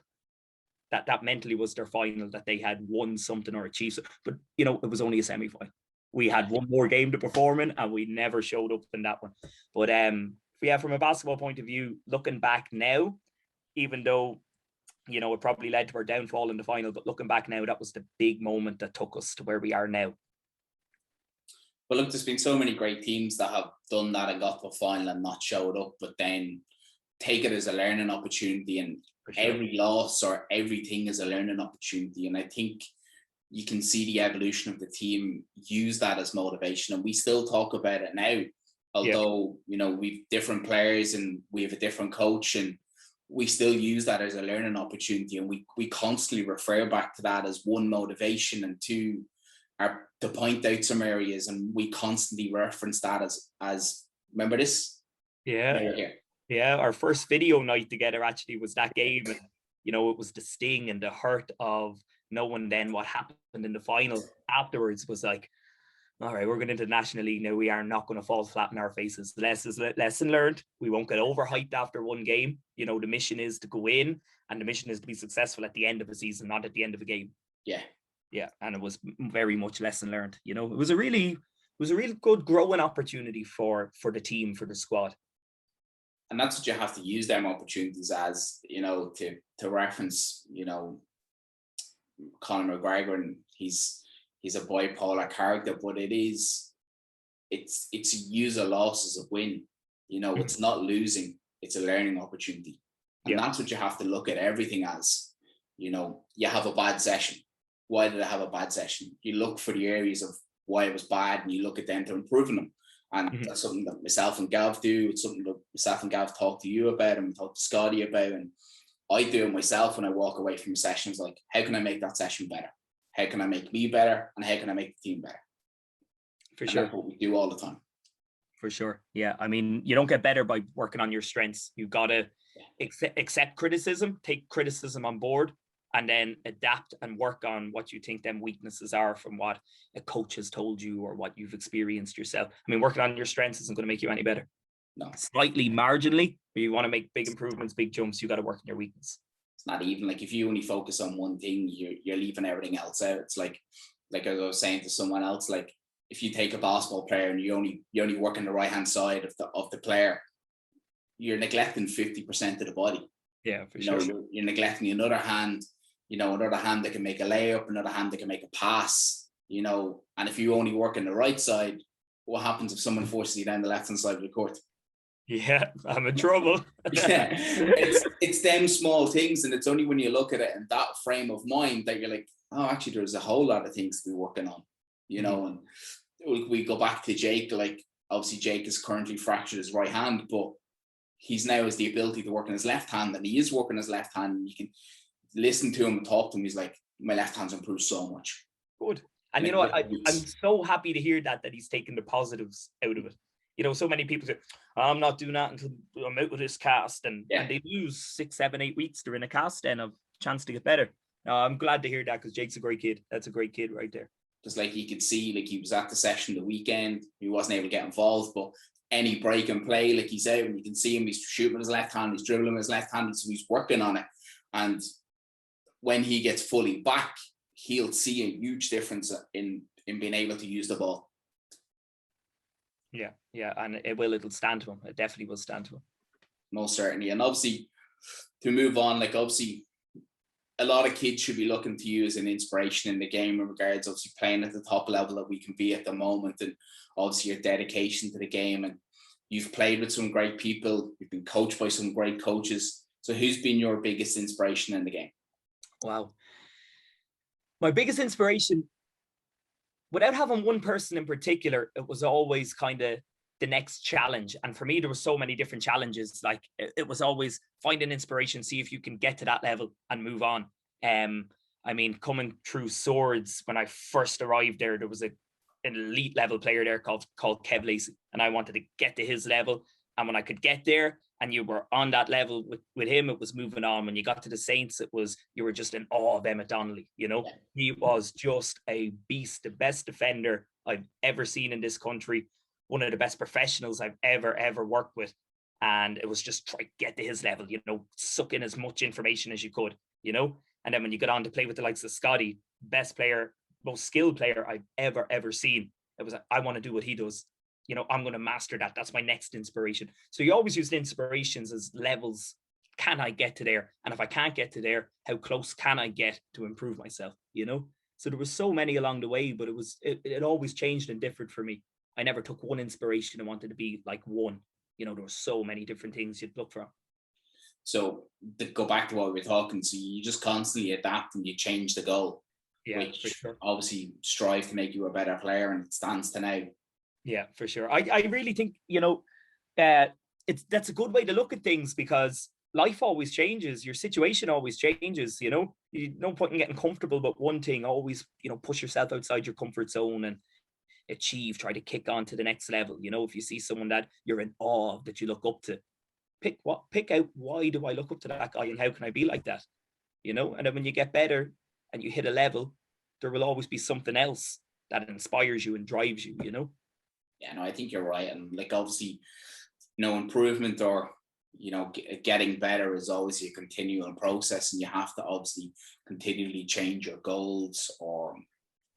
that mentally was their final, that they had won something or achieved. But, you know, it was only a semi-final. We had one more game to perform in and we never showed up in that one. But yeah, from a basketball point of view, looking back now, even though, you know, it probably led to our downfall in the final, but looking back now, that was the big moment that took us to where we are now.
Well, look, there's been so many great teams that have done that and got to a final and not showed up, but then take it as a learning opportunity, and every loss or everything is a learning opportunity. And I think you can see the evolution of the team use that as motivation. And we still talk about it now, although, you know, we've different players and we have a different coach, and we still use that as a learning opportunity. And we constantly refer back to that as one, motivation, and two, to point out some areas. And we constantly reference that as remember this?
Yeah. Our first video night together actually was that game. And, you know, it was the sting and the hurt of knowing then what happened in the final afterwards was like, all right, we're going into the National League now. We are not going to fall flat in our faces. Lesson learned. We won't get overhyped after one game. You know, the mission is to go in, and the mission is to be successful at the end of a season, not at the end of a game. Yeah. And it was very much lesson learned. You know, it was a really good growing opportunity for the team, for the squad.
And that's what you have to use them opportunities as, you know, to reference, you know, Conor McGregor, and he's a bipolar character, but it's use a loss as a win. You know, it's not losing, it's a learning opportunity. And that's what you have to look at everything as. You know, you have a bad session. Why did I have a bad session? You look for the areas of why it was bad and you look at them to improving them. And that's something that myself and Gav do. It's something that myself and Gav talk to you about and talk to Scotty about. And I do it myself when I walk away from sessions, like, how can I make that session better? How can I make me better? And how can I make the team better?
For sure.
That's what we do all the time.
For sure. Yeah. I mean, you don't get better by working on your strengths. You've got to accept criticism, take criticism on board, and then adapt and work on what you think them weaknesses are from what a coach has told you or what you've experienced yourself. I mean, working on your strengths isn't going to make you any better.
No.
Slightly marginally, but you want to make big improvements, big jumps, you got to work on your weakness.
It's not even like if you only focus on one thing, you're leaving everything else out. It's like I was saying to someone else, like if you take a basketball player and you only work on the right hand side of the player, you're neglecting 50% of the body.
Yeah, for
sure.
sure.
You're neglecting another hand. You know, another hand that can make a layup, another hand that can make a pass. You know, and if you only work on the right side, what happens if someone forces you down the left hand side of the court?
Yeah, I'm in trouble.
Yeah, it's them small things, and it's only when you look at it in that frame of mind that you're like, oh, actually, there's a whole lot of things to be working on. You know, and we go back to Jake. Like, obviously, Jake is currently fractured his right hand, but he's now has the ability to work on his left hand, and he is working his left hand. And you can listen to him and talk to him. He's like, my left hand's improved so much.
Good. And you know what? I'm so happy to hear that he's taken the positives out of it. You know, so many people say, I'm not doing that until I'm out with this cast. And they lose 6, 7, 8 weeks. They're in a cast and a chance to get better. I'm glad to hear that because Jake's a great kid. That's a great kid right there.
Just like you could see, like he was at the session the weekend. He wasn't able to get involved, but any break and play, like he's out and you can see him, he's shooting with his left hand, he's dribbling with his left hand, so he's working on it. And when he gets fully back, he'll see a huge difference in being able to use the ball.
Yeah, and it'll stand to him. It definitely will stand to him.
Most certainly. And obviously, to move on, like obviously, a lot of kids should be looking to you as an inspiration in the game in regards, obviously, playing at the top level that we can be at the moment, and obviously your dedication to the game. And you've played with some great people. You've been coached by some great coaches. So who's been your biggest inspiration in the game?
Wow. My biggest inspiration, without having one person in particular, it was always kind of the next challenge. And for me, there were so many different challenges. Like it was always find an inspiration, see if you can get to that level and move on. I mean, coming through Swords, when I first arrived there was an elite level player there called Kev Lacey. And I wanted to get to his level. And when I could get there and you were on that level with him, it was moving on. When you got to the Saints, you were just in awe of Emmett Donnelly. You know, he was just a beast, the best defender I've ever seen in this country, one of the best professionals I've ever worked with. And it was just try to get to his level, you know, suck in as much information as you could, you know. And then when you got on to play with the likes of Scotty, best player, most skilled player I've ever seen, it was like, I want to do what he does. You know, I'm going to master that. That's my next inspiration. So you always use the inspirations as levels. Can I get to there? And if I can't get to there, how close can I get to improve myself? You know? So there were so many along the way, but it always changed and differed for me. I never took one inspiration and wanted to be like one. You know, there were so many different things you'd look for.
So to go back to what we were talking, so you just constantly adapt and you change the goal.
Yeah,
which
for sure.
Obviously strive to make you a better player, and it stands to now.
Yeah, for sure. I really think, you know, that's a good way to look at things because life always changes. Your situation always changes, you know. You no point in getting comfortable about one thing. Always, you know, push yourself outside your comfort zone and try to kick on to the next level. You know, if you see someone that you're in awe of, that you look up to, pick out why do I look up to that guy and how can I be like that? You know, and then when you get better and you hit a level, there will always be something else that inspires you and drives you, you know.
Yeah, no, I think you're right. And like, obviously, you know, improvement or, you know, getting better is always a continual process, and you have to obviously continually change your goals or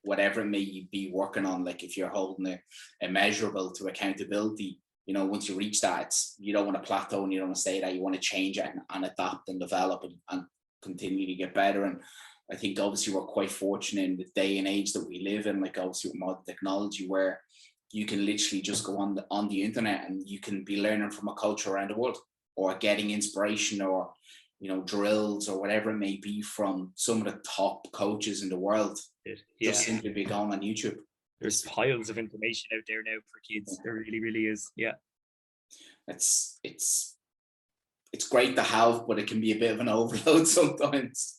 whatever it may be working on. Like if you're holding a measurable to accountability, you know, once you reach that, you don't want to plateau and you don't want to stay there. You want to change it and adapt and develop and continue to get better. And I think obviously we're quite fortunate in the day and age that we live in, like obviously with modern technology, where you can literally just go on the internet and you can be learning from a culture around the world, or getting inspiration, or, you know, drills or whatever it may be from some of the top coaches in the world. Just simply be going on YouTube.
There's piles of information out there now for kids. There really, really is. Yeah.
It's great to have, but it can be a bit of an overload sometimes.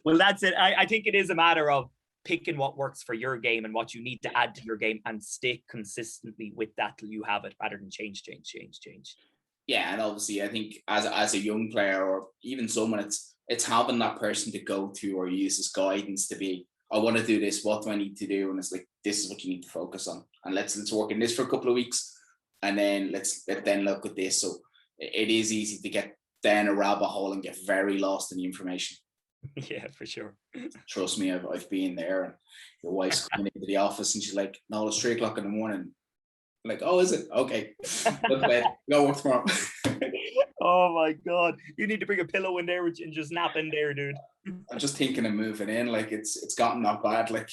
Well, that's it. I think it is a matter of picking what works for your game and what you need to add to your game, and stick consistently with that till you have it, rather than change.
Yeah, and obviously I think as a young player, or even someone, it's having that person to go to or use as guidance to be, I want to do this, what do I need to do? And it's like, this is what you need to focus on, and let's work in this for a couple of weeks, and then let's then look at this. So it is easy to get down a rabbit hole and get very lost in the information.
Yeah, for sure.
Trust me, I've been there. And your wife's coming into the office and she's like, no, it's 3 o'clock in the morning. I'm like, oh, is it? Okay. Go work tomorrow.
Oh my God. You need to bring a pillow in there and just nap in there, dude.
I'm just thinking of moving in. Like it's gotten that bad. Like,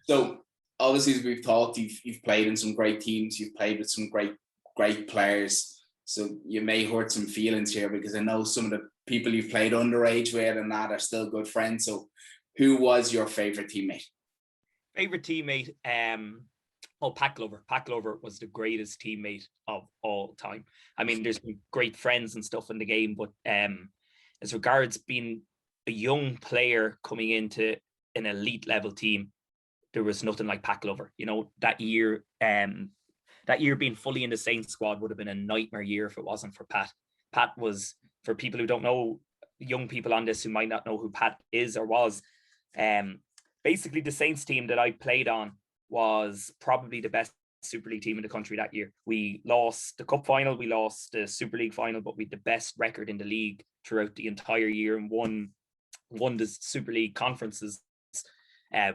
so obviously, as we've talked, you've played in some great teams, you've played with some great players. So you may hurt some feelings here, because I know some of the people you've played underage with and that are still good friends. So who was your favorite teammate?
Favorite teammate? Pat Glover. Pat Glover was the greatest teammate of all time. I mean, there's been great friends and stuff in the game, but as regards being a young player coming into an elite level team, there was nothing like Pat Glover. You know, that year being fully in the Saints squad would have been a nightmare year if it wasn't for Pat. Pat was, for people who don't know, young people on this who might not know who Pat is or was, basically the Saints team that I played on was probably the best Super League team in the country that year. We lost the Cup final, we lost the Super League final, but we had the best record in the league throughout the entire year, and won the Super League conferences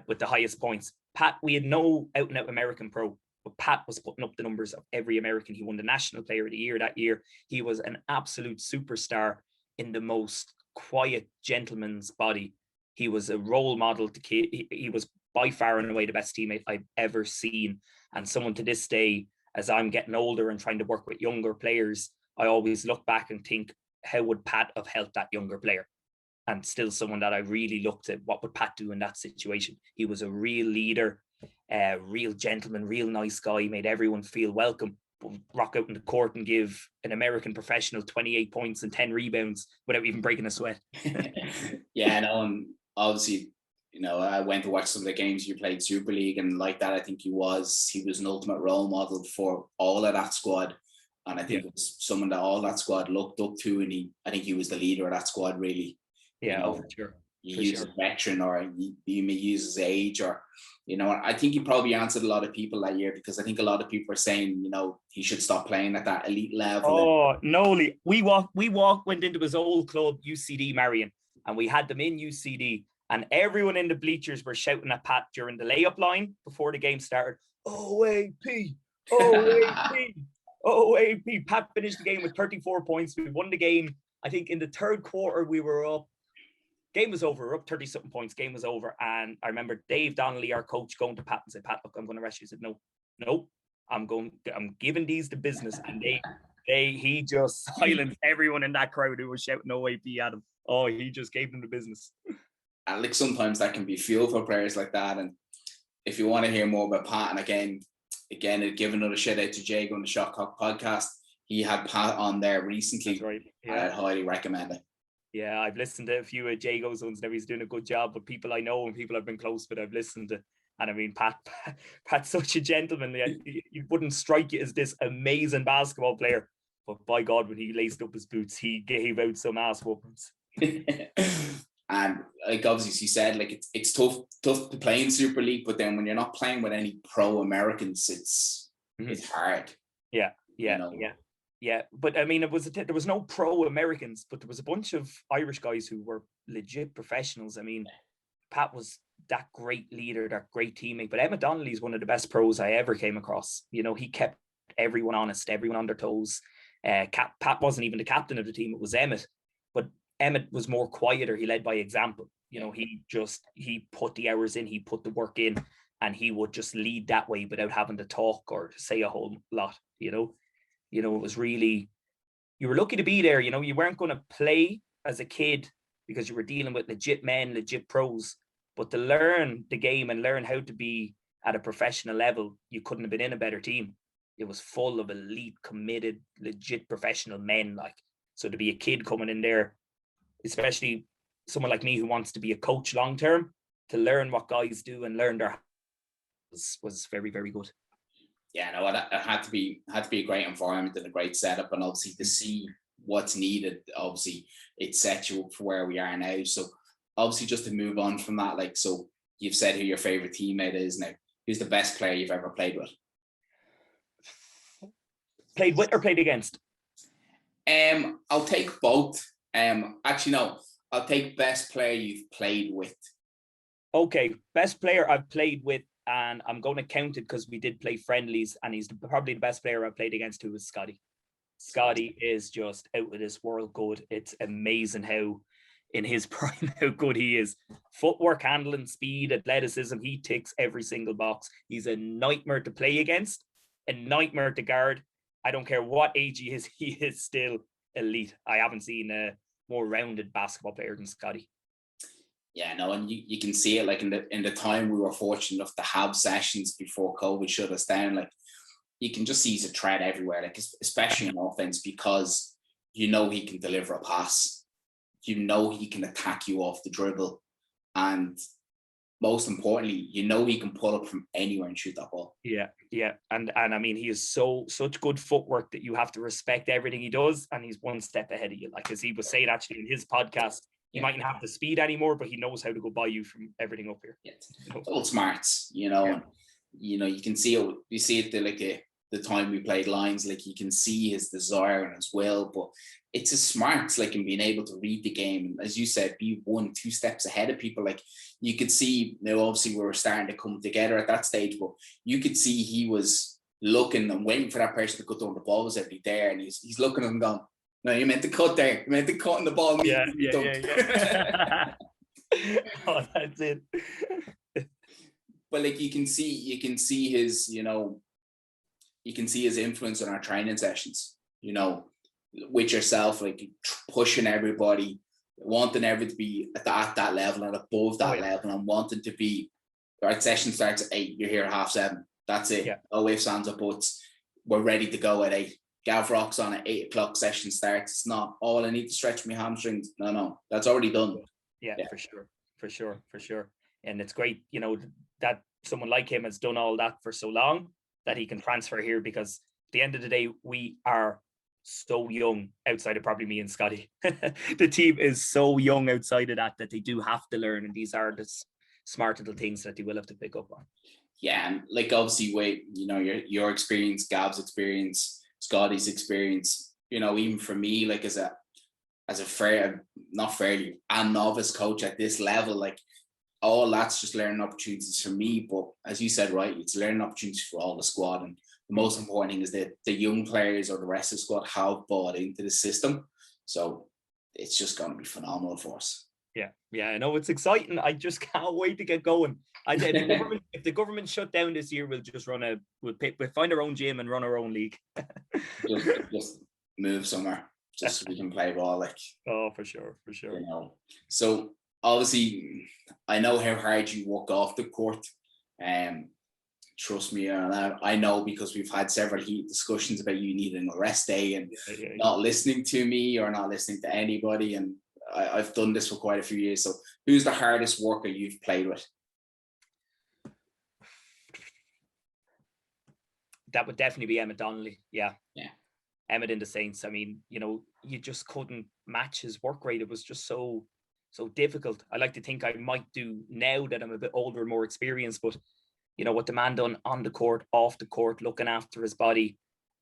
with the highest points. Pat, we had no out-and-out American pro, but Pat was putting up the numbers of every American. He won the National Player of the Year that year. He was an absolute superstar in the most quiet gentleman's body. He was a role model to kid. He was by far and away the best teammate I've ever seen. And someone to this day, as I'm getting older and trying to work with younger players, I always look back and think, how would Pat have helped that younger player? And still someone that I really looked at, what would Pat do in that situation? He was a real leader, a real gentleman, real nice guy, made everyone feel welcome, rock out in the court and give an American professional 28 points and 10 rebounds without even breaking a sweat.
Yeah, no, and obviously, you know, I went to watch some of the games you played Super League, and like that, I think he was an ultimate role model for all of that squad. And I think it was someone that all that squad looked up to, and I think he was the leader of that squad, really.
Yeah,
you know,
for sure.
You use a veteran, or you may use his age, or, you know, I think he probably answered a lot of people that year, because I think a lot of people are saying, you know, he should stop playing at that elite level.
Oh, no, we went into his old club, UCD Marion, and we had them in UCD, and everyone in the bleachers were shouting at Pat during the layup line before the game started. OAP, OAP, OAP. Pat finished the game with 34 points. We won the game. I think in the third quarter we were up. Game was over. We're up 30-something points. Game was over. And I remember Dave Donnelly, our coach, going to Pat and said, Pat, look, I'm going to rest you. He said, no, I'm giving these the business. And he just silenced everyone in that crowd who was shouting OAP at him. Oh, he just gave them the business.
And like, sometimes that can be fuel for players like that. And if you want to hear more about Pat, and again, give another shout out to Jago on the Shotcock podcast. He had Pat on there recently.
That's right. Yeah.
And I'd highly recommend it.
Yeah, I've listened to a few of Jago's ones now. He's doing a good job, but people I know and people I've been close with, I've listened to. And I mean, Pat's such a gentleman. He wouldn't strike you as this amazing basketball player, but by God, when he laced up his boots, he gave out some ass whoopings.
And like, obviously, he said, like, it's tough to play in Super League, but then when you're not playing with any pro Americans, it's hard.
Yeah,
you know?
Yeah. But I mean, there was no pro Americans, but there was a bunch of Irish guys who were legit professionals. I mean, Pat was that great leader, that great teammate. But Emmett Donnelly is one of the best pros I ever came across. You know, he kept everyone honest, everyone on their toes. Pat wasn't even the captain of the team, it was Emmett. But Emmett was more quieter. He led by example. You know, he put the hours in, he put the work in, and he would just lead that way without having to talk or to say a whole lot, you know. It was really, you were lucky to be there. You know, you weren't going to play as a kid because you were dealing with legit men, legit pros. But to learn the game and learn how to be at a professional level, you couldn't have been in a better team. It was full of elite, committed, legit professional men. Like, so to be a kid coming in there, especially someone like me who wants to be a coach long term, to learn what guys do and learn their was very, very good.
Yeah, no, it had to be a great environment and a great setup, and obviously to see what's needed, obviously it sets you up for where we are now. So obviously just to move on from that, like, so you've said who your favorite teammate is now. Who's the best player you've ever played with?
Played with or played against?
I'll take both. Actually, no, I'll take best player you've played with.
Okay, best player I've played with, and I'm going to count it because we did play friendlies, and he's probably the best player I've played against, who was Scotty. Scotty is just out of this world good. It's amazing how, in his prime, how good he is. Footwork, handling, speed, athleticism, he ticks every single box. He's a nightmare to play against, a nightmare to guard. I don't care what age he is still elite. I haven't seen a more rounded basketball player than Scotty.
Yeah, no, and you can see it, like, in the time we were fortunate enough to have sessions before COVID shut us down. Like, you can just see he's a threat everywhere, like, especially in offense, because you know he can deliver a pass, you know he can attack you off the dribble, and most importantly, you know he can pull up from anywhere and shoot that ball.
Yeah, and I mean, he is such good footwork that you have to respect everything he does, and he's one step ahead of you. Like, as he was saying actually in his podcast, he mightn't have the speed anymore, but he knows how to go by you from everything up here.
Yeah, it's all smarts, you know. And, you know, you can see it. You see it the time we played lines. Like, you can see his desire and his will, but it's his smarts, like, in being able to read the game, and, as you said, be 1-2 steps ahead of people. Like, you could see now, obviously we were starting to come together at that stage, but you could see he was looking and waiting for that person to cut down. The ball was already there, and he's looking at him going, no, you meant to cut there. You meant to cut in the ball.
Yeah. Oh, that's it.
But, like, you can see his, you know, you can see his influence on our training sessions, you know, with yourself, like, pushing everybody, wanting everyone to be at that level and above that level, and wanting to be, our session starts at 8, you're here at 7:30. That's it. No ifs, ands, or buts. We're ready to go at 8. Gav rocks on at 8 o'clock, session starts. It's not, I need to stretch my hamstrings. No, that's already done. Yeah.
For sure. And it's great, you know, that someone like him has done all that for so long that he can transfer here, because at the end of the day, we are so young outside of probably me and Scotty. The team is so young outside of that they do have to learn, and these are the smart little things that they will have to pick up on. Yeah,
and, like, obviously, you know, your experience, Gav's experience, Scotty's experience, you know, even for me, like, as a novice coach at this level, like, all that's just learning opportunities for me. But as you said, right, it's learning opportunities for all the squad. And the most important thing is that the young players or the rest of the squad have bought into the system. So it's just going to be phenomenal for us.
Yeah, I know, it's exciting. I just can't wait to get going. If the government shut down this year, we'll just we'll find our own gym and run our own league.
just move somewhere, just so we can play ball. Like,
oh, for sure.
You know, so obviously, I know how hard you work off the court. Trust me, and I know, because we've had several heated discussions about you needing a rest day and not listening to me or not listening to anybody. And I've done this for quite a few years. So who's the hardest worker you've played with?
That would definitely be Emmett Donnelly. Yeah. Emmett in the Saints. I mean, you know, you just couldn't match his work rate. It was just so difficult. I like to think I might do now that I'm a bit older and more experienced, but, you know, what the man done on the court, off the court, looking after his body,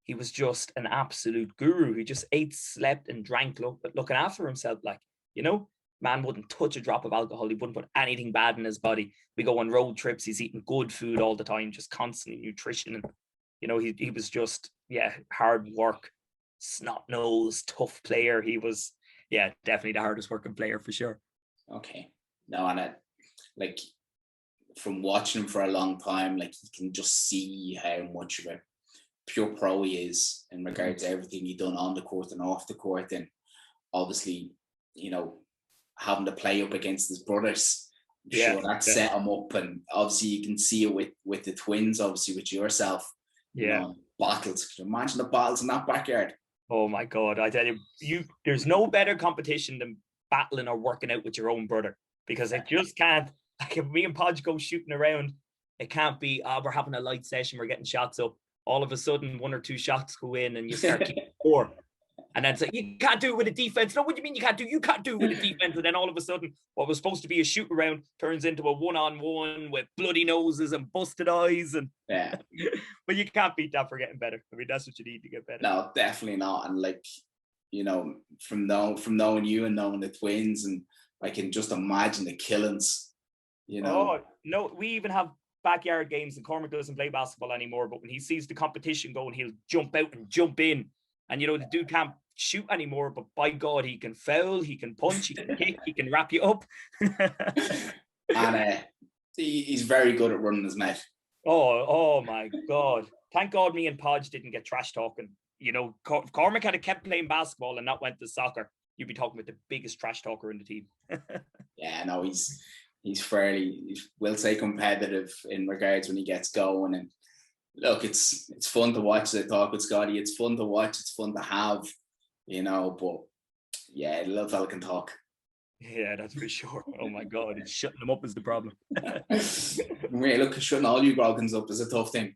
he was just an absolute guru. He just ate, slept, and drank, looking after himself. Like, you know, Man wouldn't touch a drop of alcohol. He wouldn't put anything bad in his body. We go on road trips. He's eating good food all the time, just constant nutrition. And, he was just, hard work, snot-nosed, tough player. He was, definitely the hardest working player for sure.
Okay. No, and from watching him for a long time, you can just see how much of a pure pro he is in regards to everything he done on the court and off the court. And obviously, having to play up against his brothers, sure that set him up. And obviously you can see it with the twins, obviously with yourself, battles. Can you imagine the battles in that backyard?
Oh my God. I tell you, there's no better competition than battling or working out with your own brother, because it just can't, if me and Podge go shooting around, it can't be, we're having a light session, we're getting shots up. All of a sudden, 1 or 2 shots go in and you start keeping score. And then it's like, you can't do it with a defense. No, what do you mean you can't do it with a defense? And then all of a sudden, what was supposed to be a shoot around turns into a one-on-one with bloody noses and busted eyes. And but you can't beat that for getting better. I mean, that's what you need to get better.
No, definitely not. And from knowing you and knowing the twins, and I can just imagine the killings.
Oh no, we even have backyard games, and Cormac doesn't play basketball anymore, but when he sees the competition going, he'll jump out and jump in. And the dude can't shoot anymore, but by God, he can foul, he can punch, he can kick, he can wrap you up.
And he's very good at running his mouth.
Oh my God. Thank God me and Podge didn't get trash talking. If Cormac had kept playing basketball and not went to soccer, you'd be talking about the biggest trash talker in the team.
Yeah, no, he's we'll say competitive in regards when he gets going. And look, it's fun to watch the talk with Scotty. It's fun to watch. It's fun to have, but yeah, the little fella can talk.
Yeah, that's for sure. Oh my God, it's shutting him up is the problem.
Look, shutting all you Groggans up is a tough thing.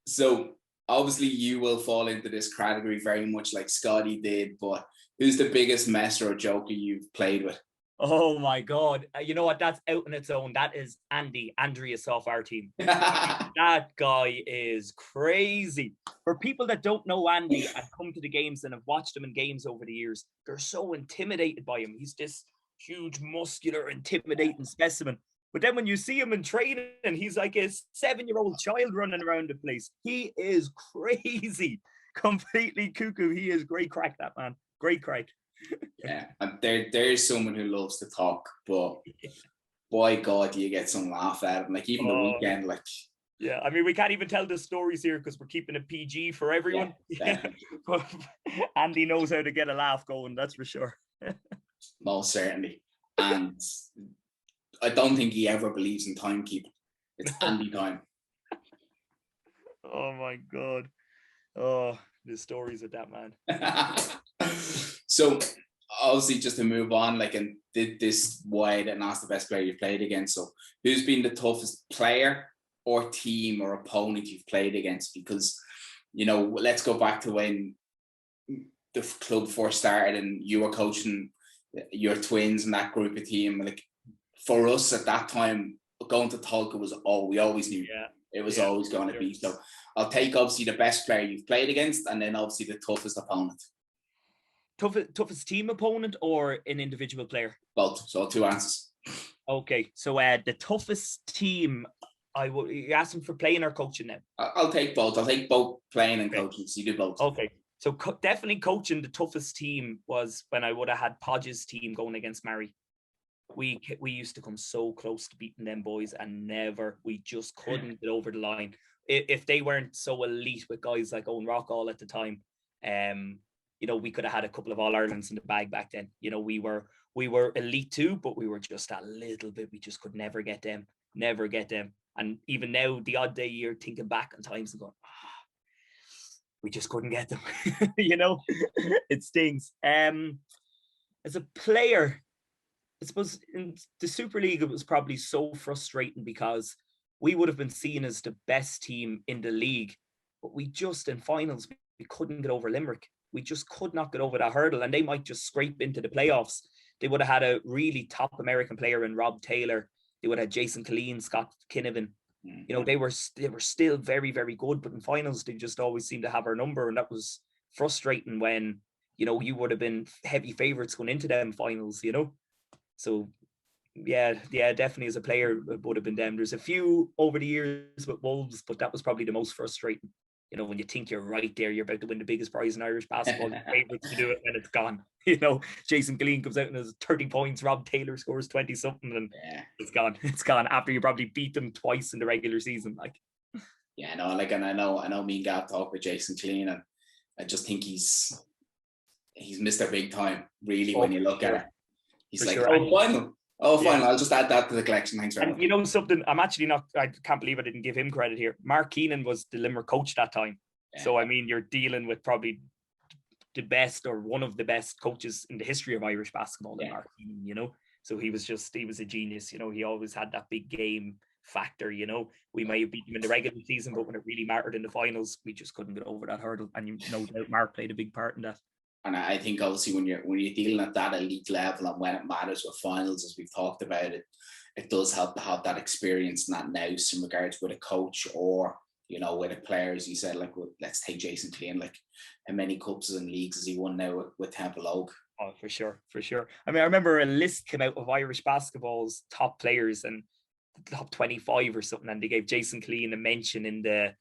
So obviously you will fall into this category very much like Scotty did, but who's the biggest messer or joker you've played with?
Oh my God. You know what? That's out on its own. That is Andreas off our team. That guy is crazy. For people that don't know Andy and come to the games and have watched him in games over the years, they're so intimidated by him. He's this huge, muscular, intimidating specimen. But then when you see him in training, he's like a 7-year-old child running around the place. He is crazy. Completely cuckoo. He is great crack, that man. Great crack.
Yeah, and there's someone who loves to talk, but by God, do you get some laugh at him? Even the weekend,
Yeah, I mean, we can't even tell the stories here because we're keeping it PG for everyone. Yeah, but Andy knows how to get a laugh going, that's for sure.
Most certainly. And I don't think he ever believes in timekeeping. It's Andy time.
Oh my God. Oh, the stories of that man.
So obviously, just to move on, and did this wide and ask the best player you've played against. So who's been the toughest player or team or opponent you've played against? Because, let's go back to when the club first started and you were coaching your twins and that group of team. For us at that time, going to Tolka was we always knew it was always going to be. So I'll take obviously the best player you've played against, and then obviously the toughest opponent.
Toughest team opponent or an individual player?
Both. So 2 answers.
Okay, so the toughest team, you asking for playing or coaching now?
I'll take both. I'll take both playing and coaching. So you do both.
Okay, so definitely coaching. The toughest team was when I would have had Podge's team going against Mary. We used to come so close to beating them boys, and we just couldn't get over the line. If they weren't so elite with guys like Owen Rockall at the time, we could have had a couple of All-Irelands in the bag back then. We were elite too, but we were just a little bit, we just could never get them. And even now, the odd day you're thinking back on times and going, we just couldn't get them. It stings. As a player, I suppose in the Super League, it was probably so frustrating because we would have been seen as the best team in the league, but we just, in finals, we couldn't get over Limerick. We just could not get over that hurdle, and they might just scrape into the playoffs. They would have had a really top American player in Rob Taylor. They would have had Jason Killeen, Scott Kinnivan. They were still very, very good, but in finals, they just always seemed to have our number, and that was frustrating when you would have been heavy favourites going into them finals, So yeah, definitely as a player, it would have been them. There's a few over the years with Wolves, but that was probably the most frustrating. When you think you're right there, you're about to win the biggest prize in Irish basketball, favourites to do it, and it's gone. Jason Gilleen comes out and has 30 points, Rob Taylor scores 20 something, and it's gone. It's gone after you probably beat them twice in the regular season.
Yeah, no, and I know me and Gav talk with Jason Gilleen, and I just think he's missed a big time, really, when you look at it. He's
For
like,
sure.
Final. I'll just add that to the collection. Thanks very much.
And something, I can't believe I didn't give him credit here. Mark Keenan was the Limerick coach that time. Yeah. So, you're dealing with probably the best or one of the best coaches in the history of Irish basketball, Mark Keenan, So he was a genius, He always had that big game factor, We might have beaten him in the regular season, but when it really mattered in the finals, we just couldn't get over that hurdle. And no doubt Mark played a big part in that.
And I think obviously when you're dealing at that elite level and when it matters with finals, as we've talked about it does help to have that experience and that nous in regards with a coach or, with the players. You said, let's take Jason Gilleen, how many cups and leagues has he won now with Temple Oak?
Oh, for sure. I remember a list came out of Irish basketball's top players and the top 25 or something, and they gave Jason Gilleen a mention in the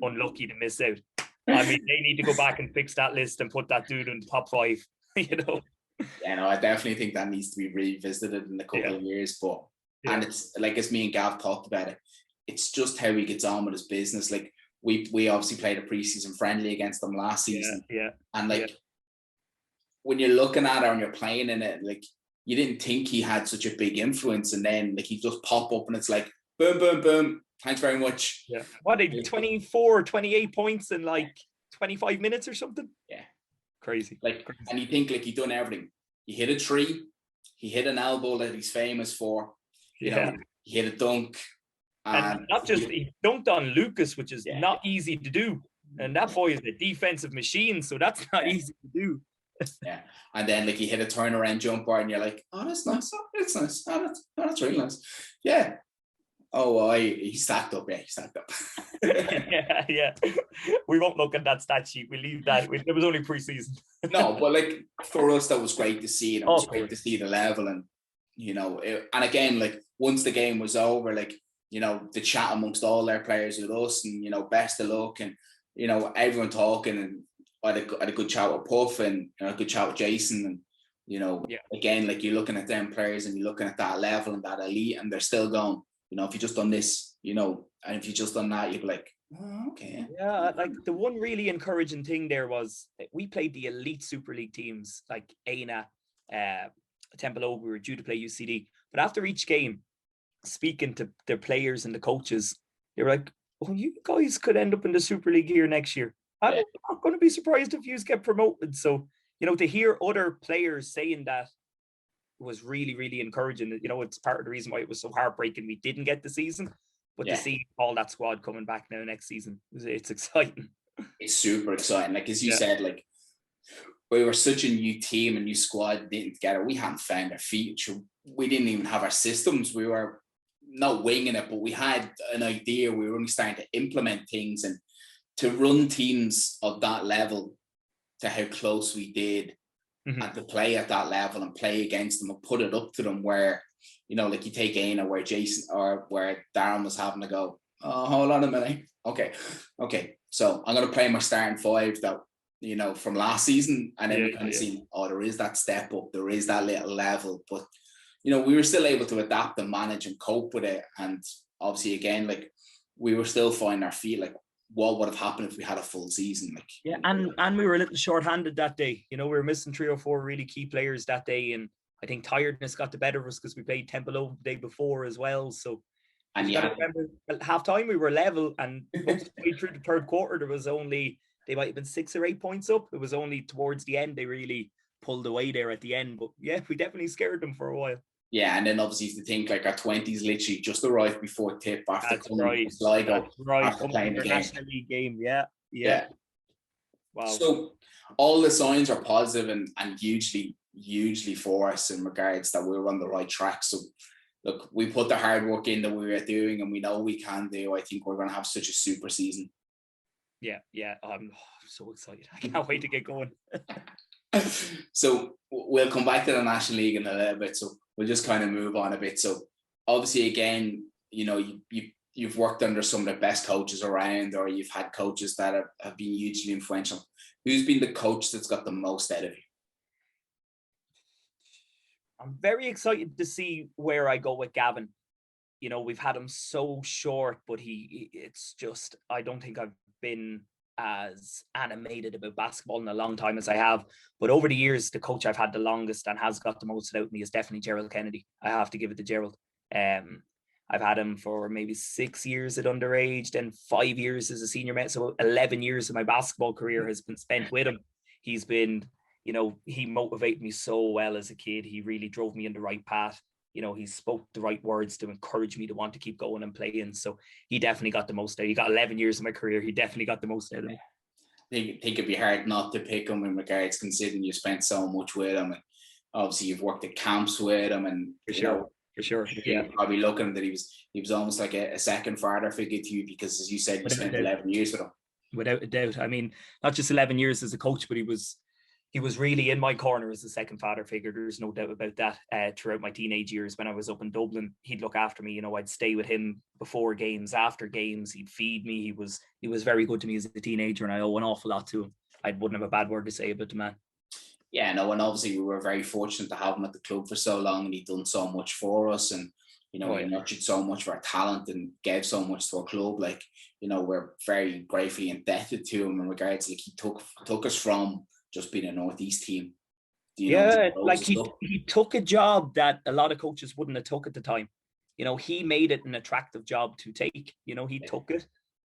unlucky to miss out. They need to go back and fix that list and put that dude in the top 5,
Yeah, no, I definitely think that needs to be revisited in a couple of years. But and it's as me and Gav talked about it, it's just how he gets on with his business. We obviously played a preseason friendly against them last season. And when you're looking at it and you're playing in it, you didn't think he had such a big influence, and then he just pop up and it's like boom, boom, boom. Thanks very much.
Yeah. What, 24, 28 points in 25 minutes or something?
Yeah.
Crazy.
And you think he done everything. He hit a three, he hit an elbow that he's famous for. He hit a dunk.
And not just, he dunked on Lucas, which is not easy to do. And that boy is a defensive machine, so that's not easy to do.
Yeah. And then he hit a turnaround jumper and you're like, oh, that's nice. Oh, it's nice. Oh, that's really nice. Yeah. Oh, he stacked up. Yeah, he stacked up.
yeah. We won't look at that stat sheet. We leave that. It was only preseason.
No, but for us, that was great to see. It was great to see the level, and and again, once the game was over, the chat amongst all their players with us, and best of luck, and everyone talking, and I had a good chat with Puff, and a good chat with Jason, and again, you're looking at them players, and you're looking at that level and that elite, and they're still going. If you just done this, and if you just done that, you'd be like, oh, okay.
Yeah, the one really encouraging thing there was we played the elite Super League teams like Aina, Temple Oak. We were due to play UCD, but after each game, speaking to their players and the coaches, they were like, "Oh, you guys could end up in the Super League here next year. I'm not going to be surprised if you get promoted." So to hear other players saying that was really, really encouraging. It's part of the reason why it was so heartbreaking we didn't get the season, but to see all that squad coming back now next season, it's exciting.
It's super exciting. As you said, we were such a new team, a new squad getting together. We hadn't found our feet. We didn't even have our systems. We were not winging it, but we had an idea. We were only starting to implement things, and to run teams of that level to how close we did. And to play at that level and play against them and put it up to them where, you take Aina where Jason or where Darren was having to go, oh, hold on a minute. Okay. So I'm going to play my starting 5 that, from last season. And then we kind of seen, there is that step up. There is that little level. But, we were still able to adapt and manage and cope with it. And obviously, again, we were still finding our feet. What would have happened if we had a full season?
And we were a little short-handed that day. We were missing 3 or 4 really key players that day, and I think tiredness got the better of us because we played Temple Oak the day before as well. So, and you got to remember, at half time we were level, and most of the way through the third quarter, they might have been 6 or 8 points up. It was only towards the end they really pulled away there at the end. But we definitely scared them for a while.
Yeah, and then obviously to think our 20s literally just arrived before tip after coming
to Sligo
after playing the
National League game. Yeah. Wow.
So all the signs are positive and hugely for us in regards that we were on the right track. So look, we put the hard work in that we were doing, and we know we can do. I think we're going to have such a super season.
Yeah. I'm so excited. I can't wait to get going.
So we'll come back to the National League in a little bit. So we'll just kind of move on a bit. So obviously, again, you've worked under some of the best coaches around, or you've had coaches that have been hugely influential. Who's been the coach that's got the most out of you?
I'm very excited to see where I go with Gavin. We've had him so short, but it's just, I don't think I've been as animated about basketball in a long time as I have. But over the years, the coach I've had the longest and has got the most out of me is definitely Gerald Kennedy. I have to give it to Gerald. I've had him for maybe 6 years at underage, then 5 years as a senior man. So 11 years of my basketball career has been spent with him. He's been, he motivated me so well as a kid. He really drove me in the right path. He spoke the right words to encourage me to want to keep going and playing. So he definitely got the most out. He got 11 years of my career. He definitely got the most out of me.
I think it'd be hard not to pick him in regards, considering you spent so much with him. And obviously you've worked at camps with him, and
for sure. Yeah.
Probably looking that he was almost like a second father figure to you, because as you said, you spent 11 years with him.
Without a doubt. I mean, not just 11 years as a coach, but he was really in my corner as a second father figure. There's no doubt about that. Throughout my teenage years, when I was up in Dublin, he'd look after me. I'd stay with him before games, after games. He'd feed me. He was very good to me as a teenager, and I owe an awful lot to him. I wouldn't have a bad word to say about the man.
Yeah, no, and obviously we were very fortunate to have him at the club for so long, and he'd done so much for us, and he nurtured so much of our talent and gave so much to our club. Like, we're very gratefully indebted to him in regards, like, he took us from just being a Northeast team.
Like he took a job that a lot of coaches wouldn't have took at the time. He made it an attractive job to take. He took it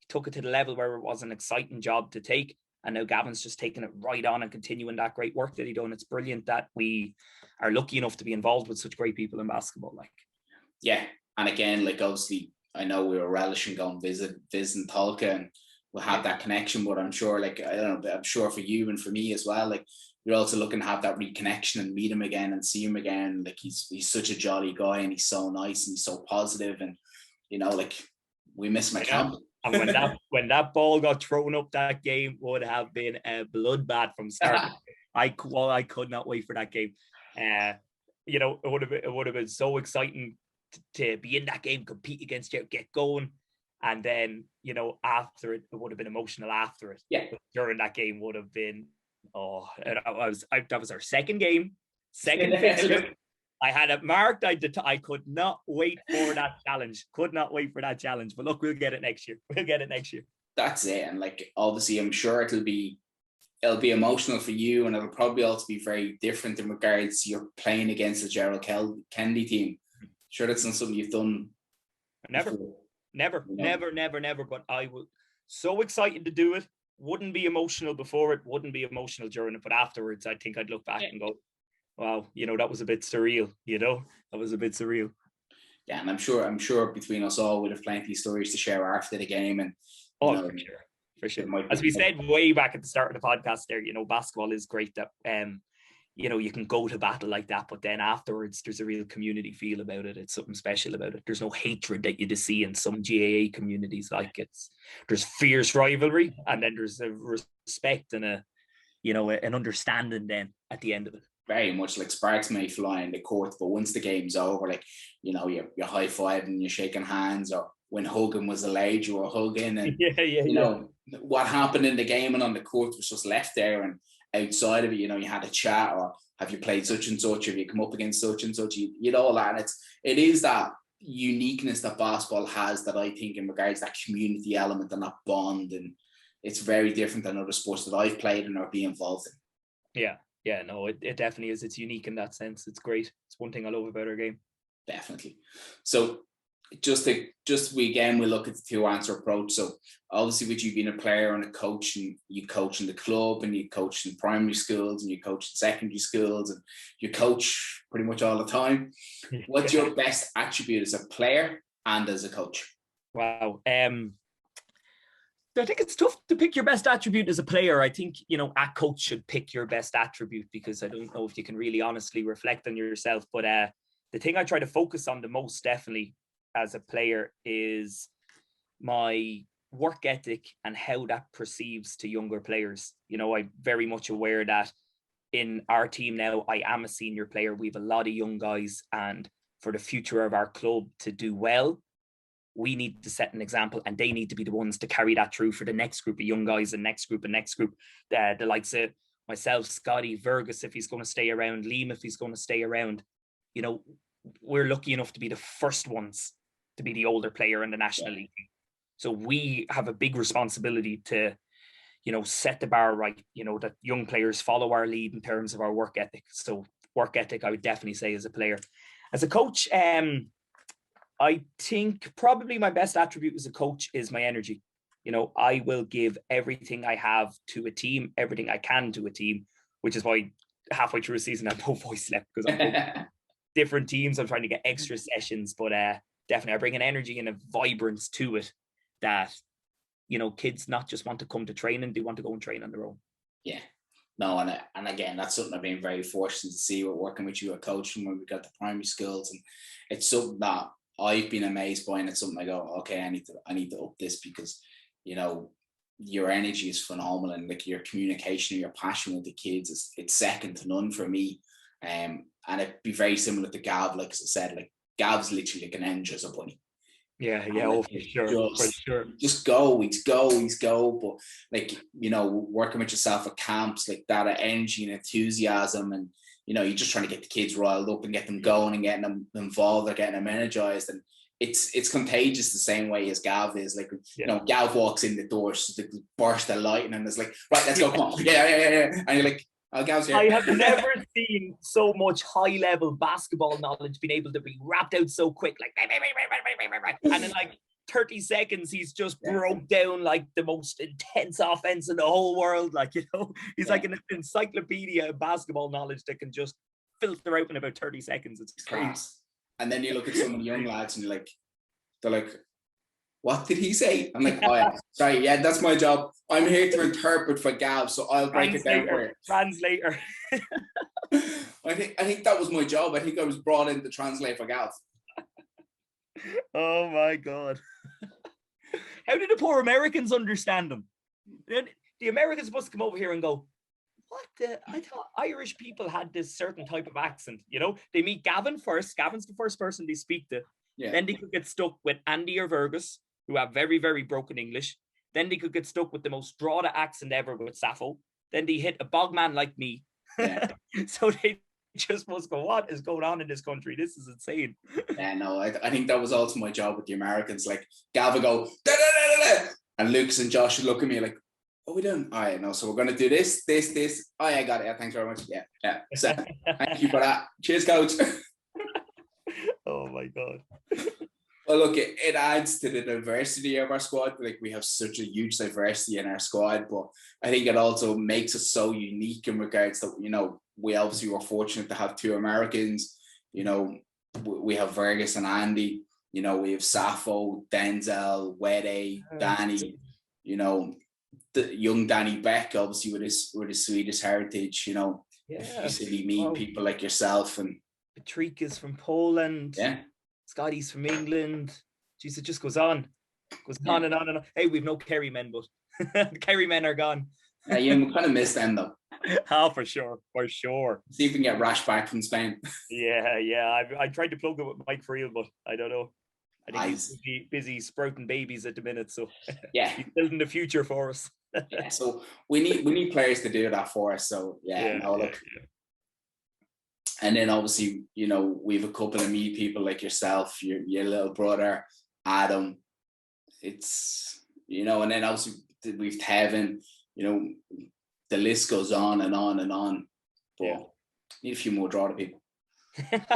to the level where it was an exciting job to take. And now Gavin's just taking it right on and continuing that great work that he done. It's brilliant that we are lucky enough to be involved with such great people in basketball.
Yeah, and again, like, obviously, I know we were relishing going visiting Tolka, and we'll have that connection. But I'm sure, like, I don't know, I'm sure for you and for me as well, like, you're also looking to have that reconnection and meet him again and see him again. Like, he's such a jolly guy, and he's so nice and he's so positive, and like, we miss him at camp.
And when that ball got thrown up, that game would have been a bloodbath from start. I could not wait for that game. It would have been so exciting to be in that game, compete against you, get going, and then after it would have been emotional after it.
Yeah,
but during that game would have been that was our second game, second fixture. I had it marked. I could not wait for that challenge. But look, we'll get it next year.
That's it. And, like, obviously, I'm sure it'll be emotional for you, and it'll probably also be very different in regards to you're playing against the Gerald Kennedy team. Sure, that's not something you've done.
Never. But I was so excited to do it. Wouldn't be emotional before it. Wouldn't be emotional during it. But afterwards, I think I'd look back and go, wow, that was a bit surreal. That was a bit surreal.
Yeah, and I'm sure between us all, we'll have plenty of stories to share after the game. And
for sure. As we said way back at the start of the podcast there, basketball is great that you can go to battle like that, but then afterwards there's a real community feel about it. It's something special about it. There's no hatred that you just see in some GAA communities. Like, there's fierce rivalry, and then there's a respect and an understanding then at the end of it.
Very much like sparks may fly in the court, but once the game's over, like, you're high-fiving, you're shaking hands, or when hugging was allowed, you were hugging, and what happened in the game and on the court was just left there, and outside of it, you had a chat, or have you played such and such, have you come up against such and such, all that. And it is that uniqueness that basketball has, that I think in regards to that community element and that bond, and it's very different than other sports that I've played and or be involved in.
Yeah, no, it definitely is. It's unique in that sense. It's great. It's one thing I love about our game.
Definitely. So we look at the two-answer approach. So obviously, with you being a player and a coach, and you coach in the club, and you coach in primary schools, and you coach in secondary schools, and you coach pretty much all the time. What's your best attribute as a player and as a coach?
Wow. I think it's tough to pick your best attribute as a player. I think, a coach should pick your best attribute, because I don't know if you can really honestly reflect on yourself. But the thing I try to focus on the most, definitely, as a player, is my work ethic and how that perceives to younger players. I'm very much aware that in our team now, I am a senior player. We have a lot of young guys, and for the future of our club to do well, we need to set an example, and they need to be the ones to carry that through for the next group of young guys and next group. The likes of myself, Scotty, Vergus, if he's going to stay around, Liam, if he's going to stay around. You know, we're lucky enough to be the first ones to be the older player in the National League. So we have a big responsibility to, you know, set the bar right, you know, that young players follow our lead in terms of our work ethic. So work ethic, I would definitely say, as a player. As a coach, I think probably my best attribute as a coach is my energy. You know, I will give everything I have to a team, everything I can to a team, which is why halfway through a season, I have no voice left, because I'm different teams. I'm trying to get extra sessions, but definitely I bring an energy and a vibrance to it that, you know, kids not just want to come to training, they want to go and train on their own.
Yeah. No, and again, that's something I've been very fortunate to see with working with you at coaching when we got the primary schools, and it's something that I've been amazed by, and it's something I go, okay, I need to up this, because, you know, your energy is phenomenal, and like your communication and your passion with the kids it's second to none for me. And it'd be very similar to Gav, like as I said, like Gav's literally like an engine as a bunny.
Yeah, for sure.
Just go. But like, you know, working with yourself at camps, like that energy and enthusiasm, and, you know, you're just trying to get the kids riled up and get them going and getting them involved or getting them energized. And it's contagious the same way as Gav is. Like, you know, Gav walks in the door, so the burst of lightning, and it's like, right, let's go, come on. Yeah. And you're like, oh, Gav's here.
I have never seen so much high-level basketball knowledge being able to be wrapped out so quick, like, and in like 30 seconds, he's just broke down like the most intense offense in the whole world. Like, you know, he's like an encyclopedia of basketball knowledge that can just filter out in about 30 seconds. It's crazy.
And then you look at some of the young lads and they're like, what did he say? I'm like, oh yeah, sorry, yeah, that's my job. I'm here to interpret for Gav, so I'll break it down for you.
Translator.
I think that was my job. I think I was brought in to translate for Gav.
Oh my God. How did the poor Americans understand them? The Americans must come over here and go, I thought Irish people had this certain type of accent. You know, they meet Gavin first. Gavin's the first person they speak to. Yeah. Then they could get stuck with Andy or Vergus, who have very, very broken English. Then they could get stuck with the most drawn accent ever with Sappho. Then they hit a bog man like me. Yeah. So they just must go, what is going on in this country? This is insane.
Yeah, no, I think that was also my job with the Americans. Like, Gav would go, da, da, da, da, da. And Lucas and Josh would look at me like, what are we doing? All right, no, so we're going to do this. Oh, yeah, I got it. Yeah, thanks very much. Yeah. So, thank you for that. Cheers, coach.
Oh, my God.
Well, look, it adds to the diversity of our squad. Like, we have such a huge diversity in our squad, but I think it also makes us so unique in regards that, you know, we obviously were fortunate to have two Americans. You know, we have Vergus and Andy. You know, we have Sappho, Denzel, Wede, Danny. You know, the young Danny Beck, obviously with his Swedish heritage. You know, you see meet people like yourself, and
Patrick is from Poland.
Yeah.
Scotty's from England. Jeez, it just goes on. On and on and on. Hey, we've no Kerry men, but the Kerry men are gone.
Yeah, we kind of miss them though.
Oh, for sure.
See if we can get Rash back from Spain.
Yeah. I tried to plug it with Mike Friel, but I don't know. I think he's busy sprouting babies at the minute, so
yeah,
he's building the future for us.
Yeah, so we need players to do that for us. So look. And then obviously, you know, we have a couple of me people like yourself, your little brother, Adam. It's, you know, and then obviously we've Tevin, you know, the list goes on and on and on. But need a few more draw to people.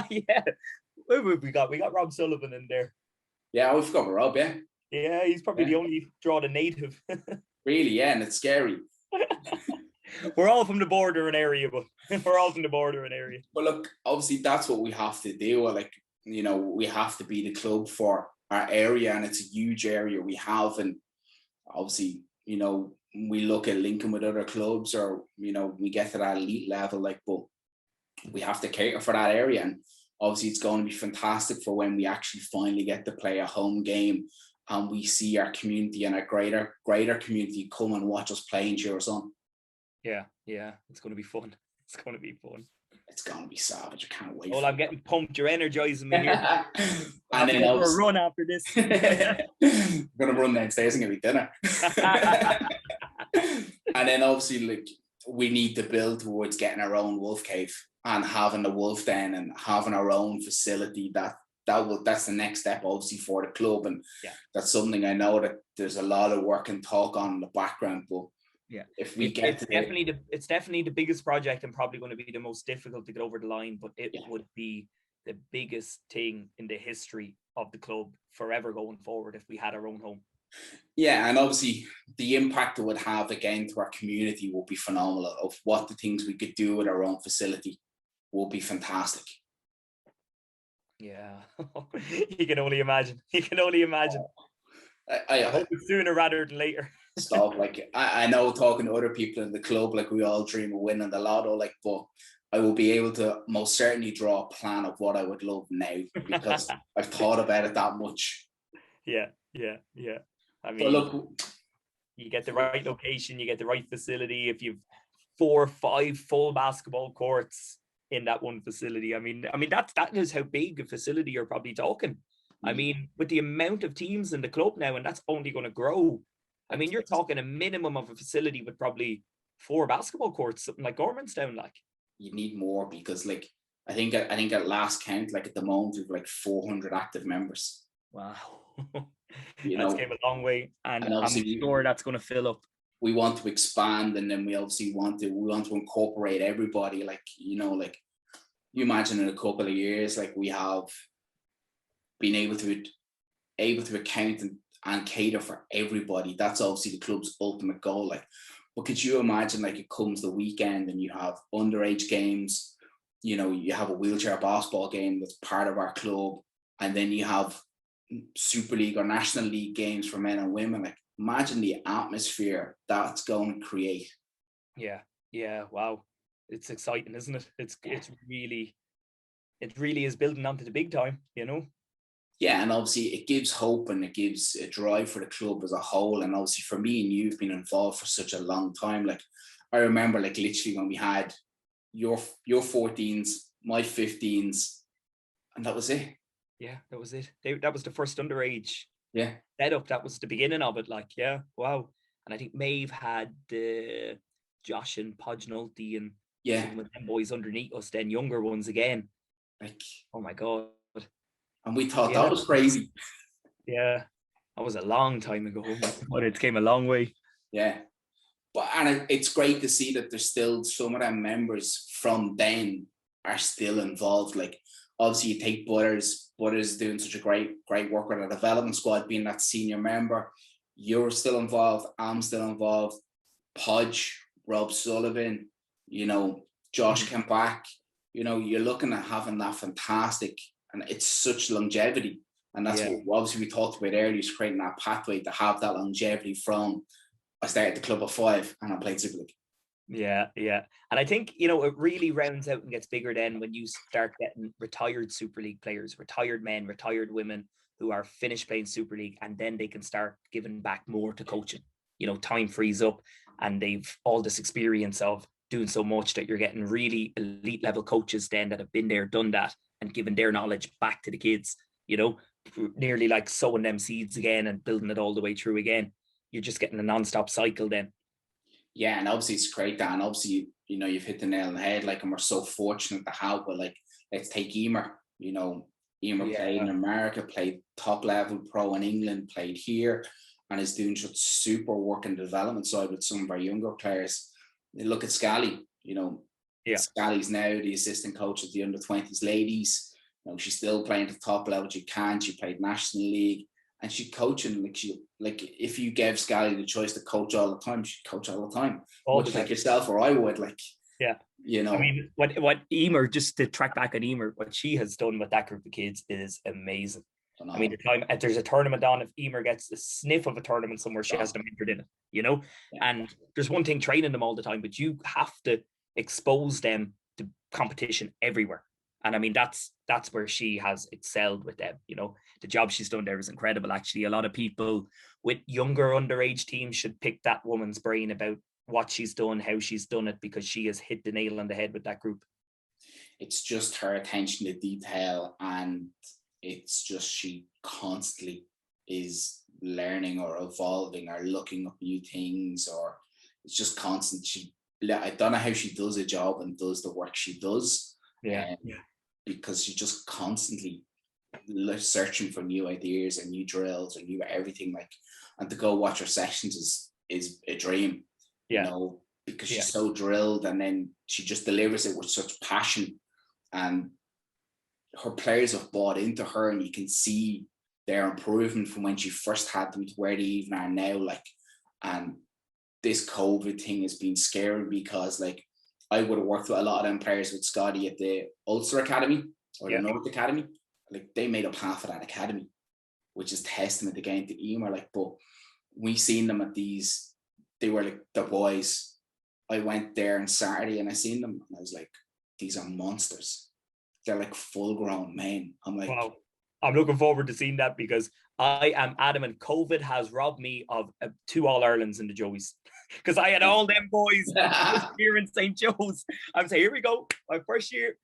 Yeah. Who have we got? We got Rob Sullivan in there.
Yeah, we've got Rob, yeah.
Yeah, he's probably the only draw to native.
Really, yeah, and it's scary.
We're all from the bordering area, but But
look, obviously that's what we have to do. Like, you know, we have to be the club for our area, and it's a huge area we have. And obviously, you know, we look at linking with other clubs, or, you know, we get to that elite level, like, but we have to cater for that area. And obviously it's going to be fantastic for when we actually finally get to play a home game and we see our community and our greater community come and watch us play and cheer us on.
Yeah, it's going to be fun. It's going to be fun.
It's going to be savage. I can't wait.
Well, I'm getting pumped. You're energizing me here.
And then
a run after this.
I'm going to run downstairs and get me dinner. And then obviously, like, we need to build towards getting our own wolf cave and having the wolf den and having our own facility. That's the next step, obviously, for the club. And that's something I know that there's a lot of work and talk on in the background. But if we
it's definitely the biggest project and probably going to be the most difficult to get over the line, but it would be the biggest thing in the history of the club forever going forward if we had our own home.
Yeah, and obviously the impact it would have again to our community will be phenomenal. Of what the things we could do with our own facility will be fantastic.
Yeah, you can only imagine. I hope it's sooner rather than later.
Stop. Like, I know, talking to other people in the club, like, we all dream of winning the lotto, like, but I will be able to most certainly draw a plan of what I would love now, because I've thought about it that much.
Yeah. I mean,
look, you
get the right location, you get the right facility. If you've 4 or 5 full basketball courts in that one facility, I mean that is how big a facility you're probably talking. I mean, with the amount of teams in the club now, and that's only going to grow. I mean, you're talking a minimum of a facility with probably 4 basketball courts, something like Gormanstown. Like,
you need more, because, like, I think at last count, like, at the moment, we've like 400 active members.
Wow. That's came a long way, and I'm sure that's going to fill up.
We want to expand, and then we obviously want to incorporate everybody. Like, like, you imagine in a couple of years, like, we have been able to account and cater for everybody. That's obviously the club's ultimate goal. Like, but could you imagine, like, it comes the weekend and you have underage games, you have a wheelchair basketball game that's part of our club, and then you have Super League or National League games for men and women. Like, imagine the atmosphere that's going to create.
Yeah, wow, it's exciting, isn't it? It really is building onto the big time,
Yeah, and obviously it gives hope and it gives a drive for the club as a whole. And obviously for me and you've been involved for such a long time. Like, I remember, like, literally when we had your 14s, my 15s, and that was it.
Yeah, that was it. That was the first underage
setup.
That was the beginning of it. Like, yeah, wow. And I think Maeve had Josh and Podge Nolte and some of them boys underneath us, then younger ones again.
Like,
oh my God.
And we thought that was crazy.
Yeah, that was a long time ago, but it came a long way.
Yeah. And it's great to see that there's still some of them members from then are still involved. Like, obviously you take Butters doing such a great work with our development squad, being that senior member. You're still involved. I'm still involved. Podge, Rob Sullivan, Josh came back. You're looking at having that fantastic, and it's such longevity. And that's what obviously we talked about earlier, is creating that pathway to have that longevity from, I started the club at 5 and I played Super League.
Yeah. And I think, it really rounds out and gets bigger then when you start getting retired Super League players, retired men, retired women who are finished playing Super League, and then they can start giving back more to coaching. Time frees up and they've all this experience of doing so much that you're getting really elite level coaches then that have been there, done that, and given their knowledge back to the kids, nearly like sowing them seeds again and building it all the way through again. You're just getting a non-stop cycle then.
Yeah, and obviously it's great, Dan. Obviously, you've hit the nail on the head, like, and we're so fortunate to have, but, like, let's take Emer. Emer played in America, played top level pro in England, played here, and is doing such super work in the development side with some of our younger players. Look at Scally, Scally's now the assistant coach of the under-20s ladies. She's still playing at the top level she can. She played National League. And she's coaching, if you gave Scally the choice to coach all the time, she'd coach all the time. Much like yourself or I would,
I mean, what Emer, just to track back on Emer, what she has done with that group of kids is amazing. I mean, the time there's a tournament on, if Emer gets a sniff of a tournament somewhere, she has them entered in it, and there's one thing training them all the time, but you have to expose them to competition everywhere. And I mean, that's where she has excelled with them. The job she's done there is incredible. Actually, a lot of people with younger underage teams should pick that woman's brain about what she's done, how she's done it, because she has hit the nail on the head with that group.
It's just her attention to detail, and it's just she constantly is learning or evolving or looking up new things, or it's just constant. I don't know how she does a job and does the work she does. Because she's just constantly searching for new ideas and new drills and new everything, like, and to go watch her sessions is a dream, you know, because she's so drilled, and then she just delivers it with such passion, and her players have bought into her, and you can see their improvement from when she first had them to where they even are now. Like, and this COVID thing has been scary, because like I would have worked with a lot of them players with Scotty at the Ulster Academy or the North Academy. Like, they made up half of that academy, which is testament again to Emer. Like, but we seen them at these, they were like the boys. I went there on Saturday and I seen them, and I was like, these are monsters. They're like full grown men. I'm like,
wow. I'm looking forward to seeing that, because I am adamant COVID has robbed me of 2 All-Irelands in the Joeys, because I had all them boys here in St. Joe's. I'm saying, here we go. My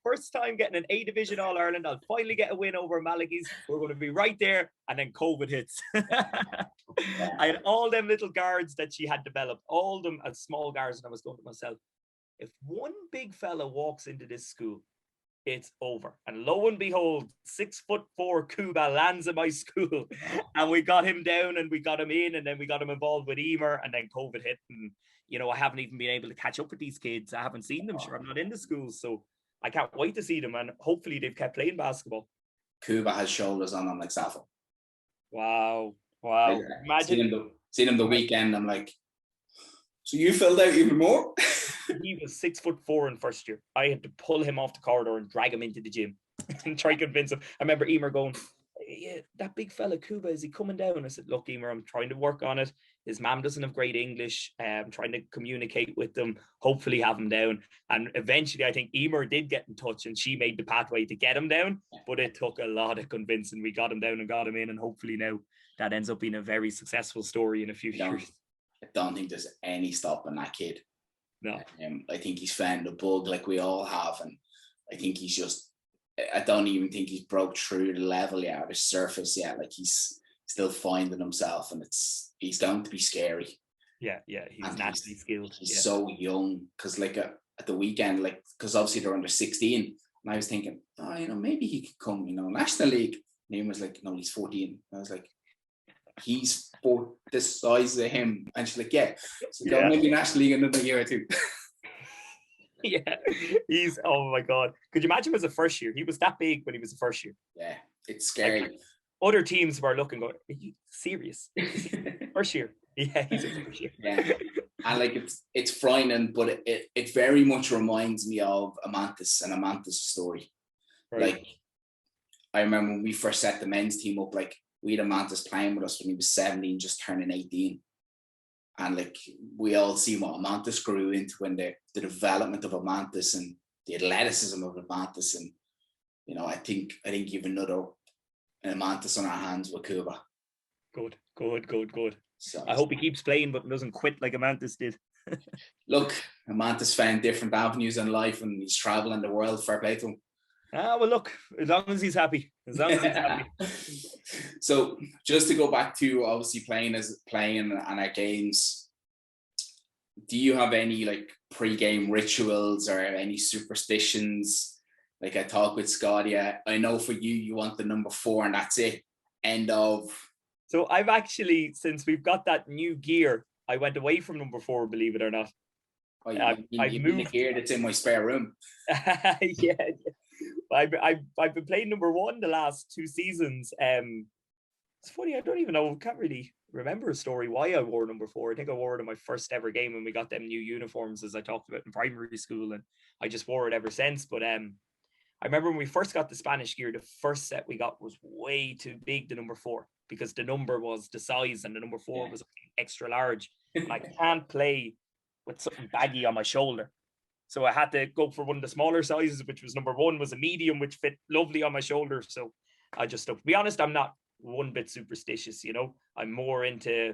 first time getting an A Division All-Ireland. I'll finally get a win over Malachy's. We're going to be right there. And then COVID hits. I had all them little guards that she had developed, all them as small guards. And I was going to myself, if one big fella walks into this school, it's over. And lo and behold, 6'4" Cuba lands in my school, and we got him down and we got him in, and then we got him involved with Emer, and then COVID hit, and you know, I haven't even been able to catch up with these kids. I haven't seen them. Sure, I'm not in the schools, so I can't wait to see them, and hopefully they've kept playing basketball.
Cuba has shoulders on them like Sappho.
Wow.
Imagine seeing him the weekend. I'm like, so you filled out even more?
He was 6'4" in first year. I had to pull him off the corridor and drag him into the gym and try to convince him. I remember Emer going, yeah, that big fella Cuba, is he coming down? I said, look, Emer, I'm trying to work on it. His mom doesn't have great English. I'm trying to communicate with them, hopefully have him down. And eventually I think Emer did get in touch, and she made the pathway to get him down, but it took a lot of convincing. We got him down and got him in, and hopefully now that ends up being a very successful story in a few years.
I don't think there's any stopping that kid.
No.
I think he's found a bug like we all have, and I think he's just, I don't even think he's broke through the level yet, or the surface yet. Like, he's still finding himself, and he's going to be scary.
Yeah, he's naturally skilled.
He's so young, because like at the weekend, like, because obviously they're under 16, and I was thinking, oh, you know, maybe he could come, you know, National League. And he was like, no, he's 14. I was like, he's the size of him, and she's like, yeah, so go maybe National League in another year or 2.
Yeah, he's, oh my god, could you imagine him as a first year? He was that big when he was a first year.
Yeah, it's scary.
Like, other teams were looking, going, are you serious? First year. Yeah, he's a first year.
Yeah, and like it's frightening, but it very much reminds me of Amantis' story. Right. Like, I remember when we first set the men's team up, like, we had Amantis playing with us when he was 17, just turning 18. And like, we all see what Amantis grew into, when the development of Amantis and the athleticism of Amantis. And, you know, I think you have another Amantis on our hands with Cuba.
Good. So I hope he keeps playing, but doesn't quit like Amantis did.
Look, Amantis found different avenues in life, and he's traveling the world. Fair play to him.
Well, look, as long as he's happy.
So just to go back to obviously playing and our games, do you have any like pre-game rituals or any superstitions? Like, I talk with Scotty, I know for you want the number 4 and that's it. End of.
So I've actually, since we've got that new gear, I went away from number 4, believe it or not.
Oh, I've moved the gear that's in my spare room.
Yeah. I've been playing number 1 the last 2 seasons. It's funny, I don't even know, can't really remember a story why I wore number 4. I think I wore it in my first ever game when we got them new uniforms, as I talked about in primary school, and I just wore it ever since. But I remember when we first got the Spanish gear, the first set we got was way too big, the number 4, because the number was the size and the number 4 was extra large. And I can't play with something baggy on my shoulder. So I had to go for one of the smaller sizes, which was number 1, was a medium, which fit lovely on my shoulder. So I just stuck. To be honest, I'm not one bit superstitious, you know. I'm more into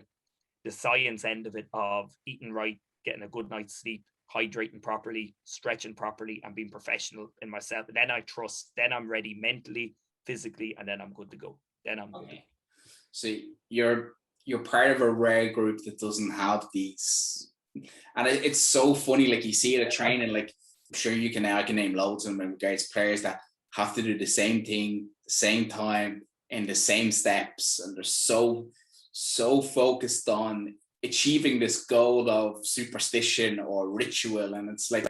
the science end of it, of eating right, getting a good night's sleep, hydrating properly, stretching properly, and being professional in myself. And then I trust, then I'm ready mentally, physically, and then I'm good to go. Then I'm good.
So you're part of a rare group that doesn't have these, and it's so funny. Like you see it at training. Like I'm sure I can name loads of them in regards to players that have to do the same thing, the same time, in the same steps, and they're so focused on achieving this goal of superstition or ritual, and it's like,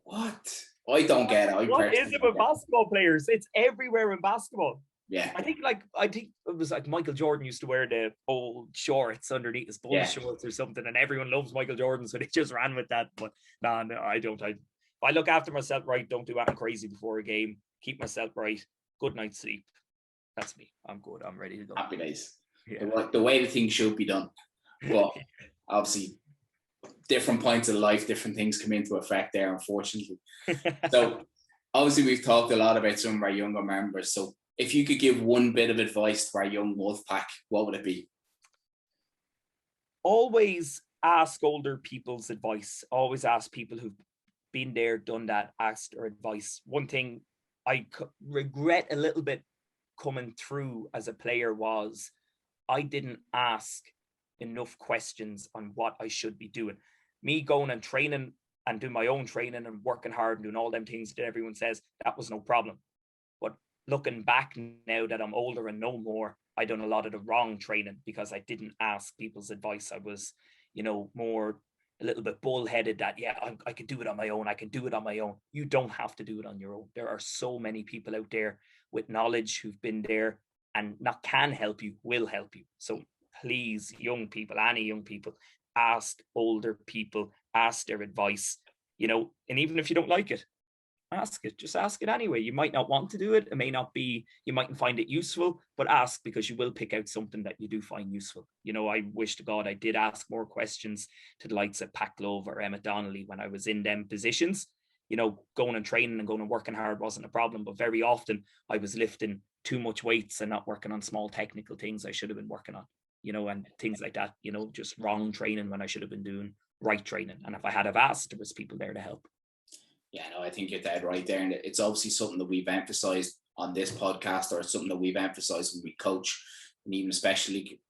what? I don't get it.
What is it with basketball players? It's everywhere in basketball.
Yeah.
I think it was like Michael Jordan used to wear the old shorts underneath his bull shorts or something, and everyone loves Michael Jordan, so they just ran with that. But no, I don't. I look after myself right. Don't do anything crazy before a game. Keep myself right. Good night's sleep. That's me. I'm good. I'm ready to go.
Happy days.
Yeah.
The way the thing should be done. But obviously, different points of life, different things come into effect there, unfortunately. So obviously, we've talked a lot about some of our younger members. So if you could give one bit of advice to our young Wolfpack, what would it be?
Always ask older people's advice. Always ask people who've been there, done that, asked their advice. One thing I regret a little bit coming through as a player was I didn't ask enough questions on what I should be doing. Me going and training and doing my own training and working hard and doing all them things that everyone says, that was no problem. But looking back now that I'm older and know more, I done a lot of the wrong training because I didn't ask people's advice. I was, more a little bit bullheaded that, I can do it on my own. I can do it on my own. You don't have to do it on your own. There are so many people out there with knowledge who've been there and not can help you, will help you. So please, young people, any young people, ask older people, ask their advice, and even if you don't like it, ask it. Just ask it anyway. You might not want to do it. It may not be, you mightn't find it useful, but ask, because you will pick out something that you do find useful. I wish to God I did ask more questions to the likes of Pat Glove or Emmett Donnelly when I was in them positions. Going and training and going and working hard wasn't a problem, but very often I was lifting too much weights and not working on small technical things I should have been working on, and things like that, just wrong training when I should have been doing right training. And if I had have asked, there was people there to help.
Yeah, no, I think you're dead right there. And it's obviously something that we've emphasized on this podcast, or something that we've emphasized when we coach, and even especially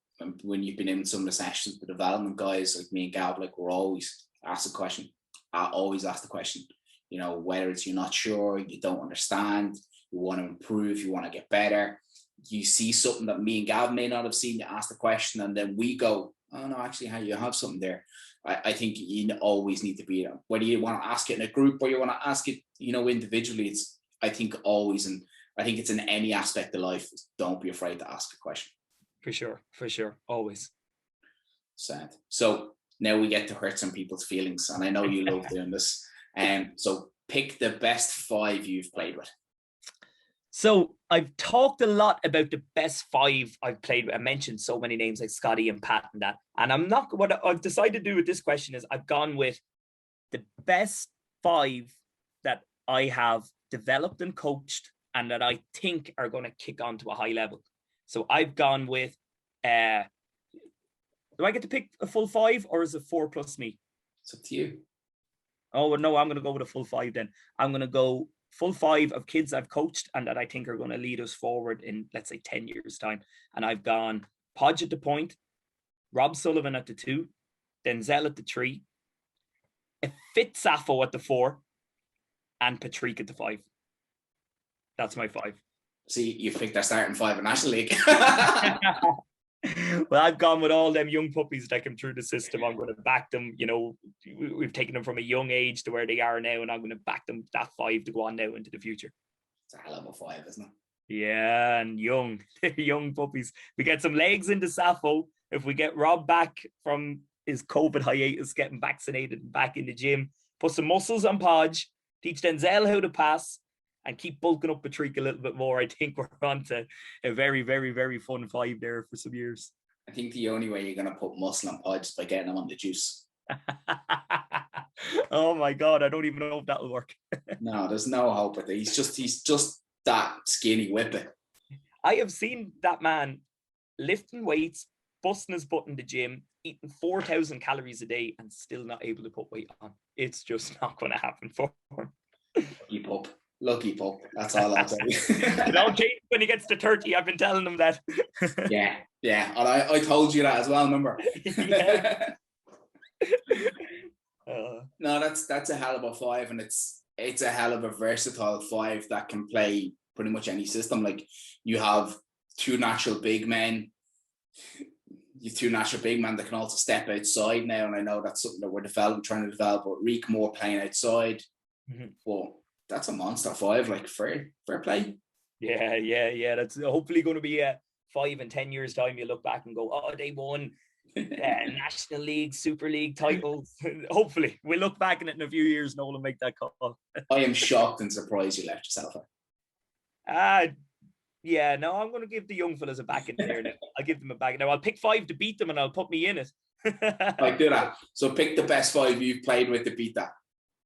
when you've been in some of the sessions with development guys like me and Gab, like we're always ask a question. I always ask the question, whether it's you're not sure, you don't understand, you want to improve, you want to get better. You see something that me and Gab may not have seen, you ask the question, and then we go, oh no, actually, you have something there. I think you always need to be, whether you want to ask it in a group or you want to ask it, individually. It's, I think always, and I think it's in any aspect of life, don't be afraid to ask a question.
For sure, always.
Sad. So now we get to hurt some people's feelings, and I know you love doing this. So pick the best 5 you've played with.
So I've talked a lot about the best 5 I've played with. I mentioned so many names like Scotty and Pat and that. And what I've decided to do with this question is I've gone with the best 5 that I have developed and coached and that I think are going to kick on to a high level. So I've gone with, do I get to pick a full 5 or is it 4 plus me?
It's up to you.
Oh, no, I'm going to go with a full 5 then. I'm going to go full 5 of kids I've coached and that I think are going to lead us forward in, let's say, 10 years' time. And I've gone Podge at the point, Rob Sullivan at the 2, Denzel at the 3, a fit Sappho at the 4, and Patrick at the 5. That's my 5.
See, you picked our starting 5 in National League.
Well, I've gone with all them young puppies that came through the system. I'm going to back them. We've taken them from a young age to where they are now, and I'm going to back them, that 5, to go on now into the future.
It's a hell of a 5, isn't it?
Yeah, and young puppies. We get some legs into Sappho. If we get Rob back from his COVID hiatus, getting vaccinated and back in the gym, put some muscles on Podge, teach Denzel how to pass, and keep bulking up Patrick a little bit more, I think we're on to a very, very, very fun 5 there for some years.
I think the only way you're going to put muscle on Podge is by getting him on the juice.
Oh my God, I don't even know if that'll work. No,
there's no hope with it. He's just that skinny whippet.
I have seen that man lifting weights, busting his butt in the gym, eating 4,000 calories a day and still not able to put weight on. It's just not going to happen for him.
Lucky pup. That's all I'll tell you.
It all changes when he gets to 30. I've been telling him that.
Yeah. And I told you that as well, remember? No, that's a hell of a 5, and it's a hell of a versatile 5 that can play pretty much any system. Like, you have two natural big men that can also step outside now, and I know that's something that we're trying to develop, but Reek more playing outside. But that's a monster 5, like, fair play.
Yeah. That's hopefully going to be a 5 in 10 years' time. You look back and go, oh, they won National League, Super League titles. Hopefully we'll look back in it in a few years, Noel, and make that call.
I am shocked and surprised you left yourself out.
Yeah, no, I'm going to give the young fellas a back in there now. I'll give them a back. Now I'll pick 5 to beat them, and I'll put me in it.
I do that. So pick the best 5 you've played with to beat that.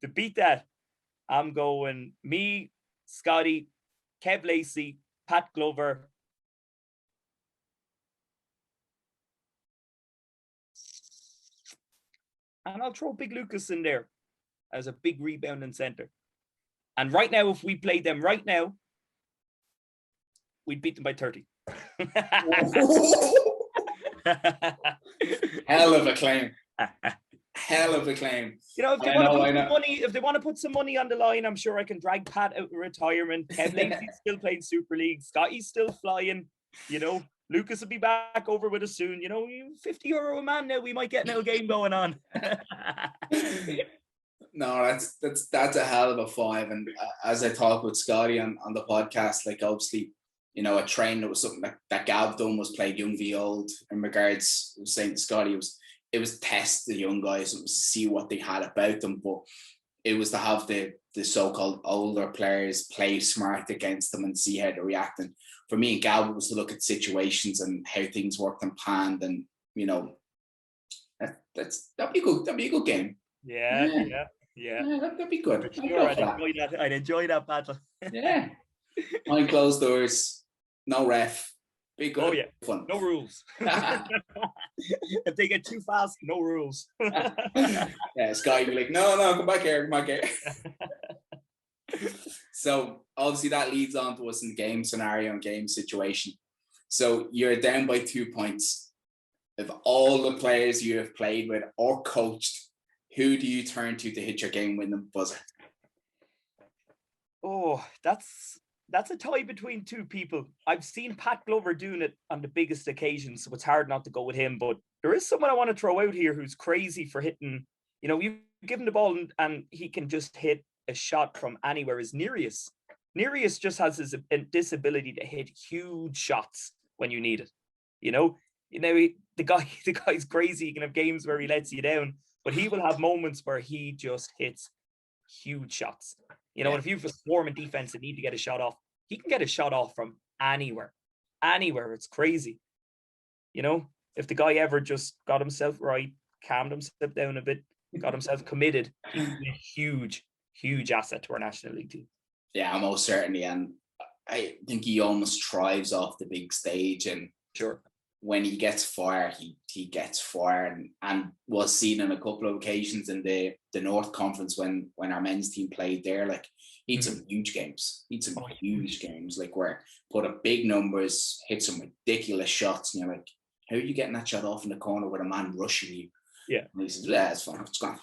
To beat that, I'm going me, Scotty, Kev Lacey, Pat Glover, and I'll throw Big Lucas in there as a big rebounding centre. And right now, if we played them right now, we'd beat them by 30.
Hell of a claim. Hell of a claim.
You know, if they want to put some money on the line, I'm sure I can drag Pat out of retirement. Kev Lacey's still playing Super League. Scotty's still flying. You know, Lucas will be back over with us soon. You know, €50 a man now. We might get no game going on.
No, that's a hell of a 5. And as I talked with Scotty on the podcast, like, obviously, you know, a train that was something that Gav done was played young v old in regards, saying to Scotty, it was test the young guys, it was to see what they had about them, but it was to have the so-called older players play smart against them and see how they react. And for me and Gav, it was to look at situations and how things worked and planned, and, you know, that'd be a good game.
Yeah.
That'd be good.
Sure, I'd enjoy that battle.
Yeah. Behind closed doors, no ref. Be good.
Oh yeah,
fun.
No rules. If they get too fast, no rules.
Yeah, Sky be like, no, come back here. So obviously that leads on to us in the game scenario and game situation. So you're down by 2 points. Of all the players you have played with or coached, who do you turn to hit your game-winning buzzer?
Oh, that's a tie between 2 people. I've seen Pat Glover doing it on the biggest occasions, so it's hard not to go with him. But there is someone I want to throw out here who's crazy for hitting. You know, you give him the ball and he can just hit a shot from anywhere. Is Nereus. Nereus just has this ability to hit huge shots when you need it. You know, the guy's crazy. He can have games where he lets you down, but he will have moments where he just hits huge shots. You know, and if you have a swarming defense and need to get a shot off, he can get a shot off from anywhere. It's crazy. You know, if the guy ever just got himself right, calmed himself down a bit, got himself committed, he's a huge asset to our National League team.
Yeah, most certainly. And I think he almost thrives off the big stage. And
sure,
when he gets fire, he gets fire, and was seen on a couple of occasions in the North Conference when our men's team played there. Like, he had some huge games. Games, like, where put up big numbers, hit some ridiculous shots, and you're like, how are you getting that shot off in the corner with a man rushing you?
Yeah.
And he says, yeah, it's fine. It's gone.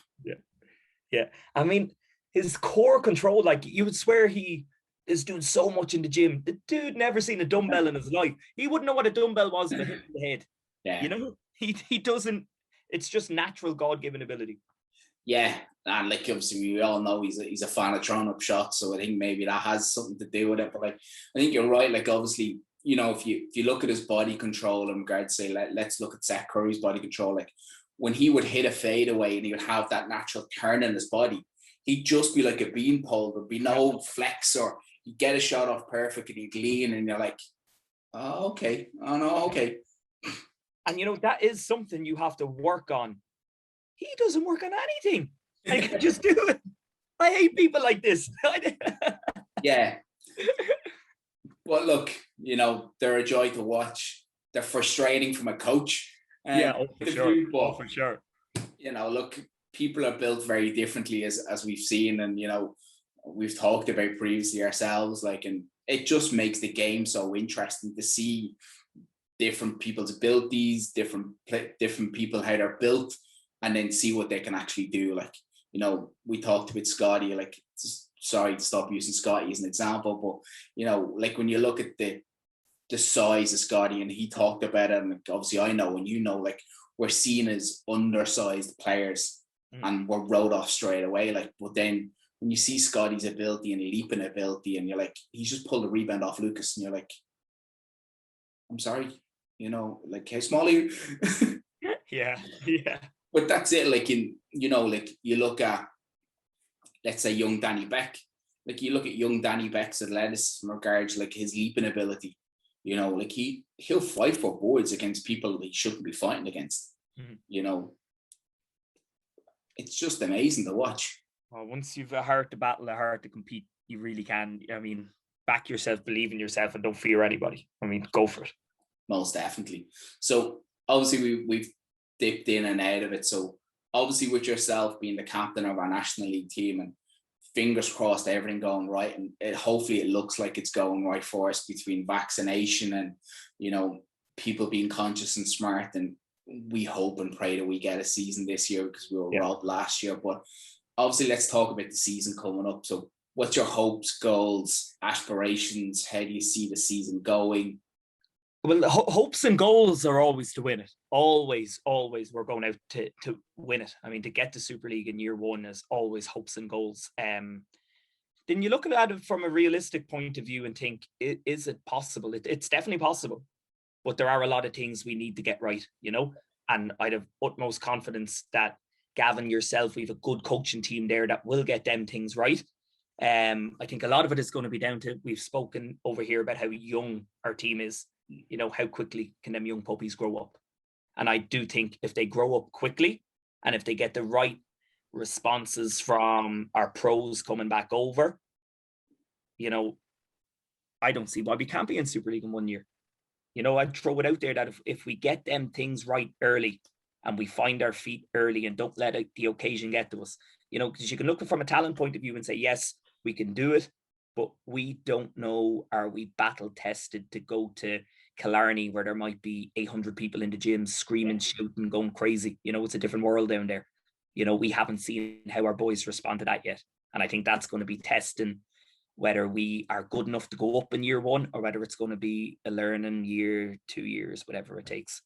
Yeah. I mean, his core control, like, you would swear he is doing so much in the gym. The dude never seen a dumbbell in his life. He wouldn't know what a dumbbell was if it hit in the head.
Yeah.
You know, he doesn't. It's just natural God-given ability.
Yeah, and like, obviously we all know he's a fan of throwing up shots, so I think maybe that has something to do with it. But, like, I think you're right. Like, obviously, you know, if you look at his body control in regards to, say, let's look at Seth Curry's body control. Like, when he would hit a fadeaway and he would have that natural turn in his body, he'd just be like a beanpole. There'd be no flex, or he'd get a shot off perfect and he'd lean, and you're like, oh, okay. Oh, no, okay.
And, you know, that is something you have to work on. He doesn't work on anything. I can just do it. I hate people like this.
Yeah. But look, you know, they're a joy to watch. They're frustrating from a coach.
Yeah, oh, for sure.
Football.
Oh, for sure.
You know, look, people are built very differently as we've seen, and you know, we've talked about previously ourselves, like, and it just makes the game so interesting to see different people's abilities, different people how they're built, and then see what they can actually do. Like, you know, we talked about Scotty, like, sorry to stop using Scotty as an example, but you know, like when you look at the size of Scotty, and he talked about it, and obviously I know, and you know, like, we're seen as undersized players and we're wrote off straight away. Like, but then when you see Scotty's ability and leaping ability, and you're like, he's just pulled a rebound off Lucas, and you're like, I'm sorry, you know, like, how small are you?
Yeah.
But that's it. Like, in, you know, like, you look at, let's say, young Danny Beck. Like, you look at young Danny Beck's athleticism in regards, like, his leaping ability. You know, like, he'll fight for boards against people that he shouldn't be fighting against. You know, it's just amazing to watch.
Well, once you've a heart to battle, a heart to compete, you really can. I mean, back yourself, believe in yourself, and don't fear anybody. I mean, go for it.
Most definitely. So obviously we've dipped in and out of it. So obviously with yourself being the captain of our National League team, and fingers crossed everything going right, and hopefully it looks like it's going right for us between vaccination and, you know, people being conscious and smart, and we hope and pray that we get a season this year, because we were robbed last year. But obviously let's talk about the season coming up. So what's your hopes, goals, aspirations? How do you see the season going?
Well, hopes and goals are always to win it. Always we're going out to win it. I mean, to get to Super League in year one is always hopes and goals. Then you look at it from a realistic point of view and think, is it possible? It's definitely possible, but there are a lot of things we need to get right, you know? And I'd have utmost confidence that Gavin, yourself, we have a good coaching team there that will get them things right. I think a lot of it is going to be down to, we've spoken over here about how young our team is. You know, how quickly can them young puppies grow up? And I do think if they grow up quickly, and if they get the right responses from our pros coming back over, you know, I don't see why we can't be in Super League in 1 year. You know, I'd throw it out there that if we get them things right early, and we find our feet early, and don't let the occasion get to us, you know, because you can look from a talent point of view and say, yes, we can do it, but we don't know, are we battle tested to go to Killarney where there might be 800 people in the gym screaming, shouting, going crazy? You know, it's a different world down there. You know, we haven't seen how our boys respond to that yet. And I think that's going to be testing whether we are good enough to go up in year one, or whether it's going to be a learning year, 2 years, whatever it takes.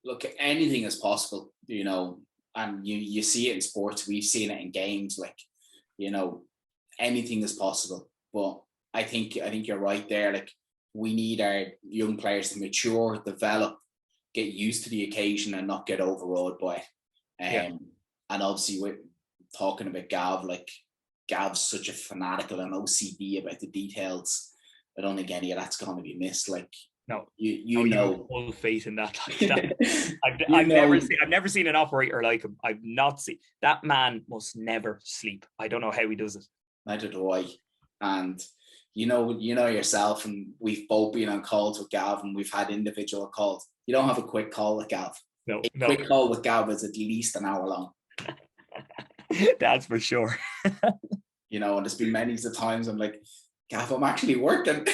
Look, anything is possible, you know, and you see it in sports. We've seen it in games, like, you know, anything is possible. But I think you're right there. Like, we need our young players to mature, develop, get used to the occasion, and not get overawed by it. And obviously, we're talking about Gav. Like, Gav's such a fanatical and OCD about the details. I don't think any of that's going to be missed. Like,
no,
you know,
full faith in that. I've never seen an operator like him. I've not seen that man. Must never sleep. I don't know how he does it.
Neither do I. And you know yourself, and we've both been on calls with Gav, and we've had individual calls. You don't have a quick call with Gav.
No.
Quick call with Gav is at least an hour long.
That's for sure.
You know, and there's been many times I'm like, Gav, I'm actually working.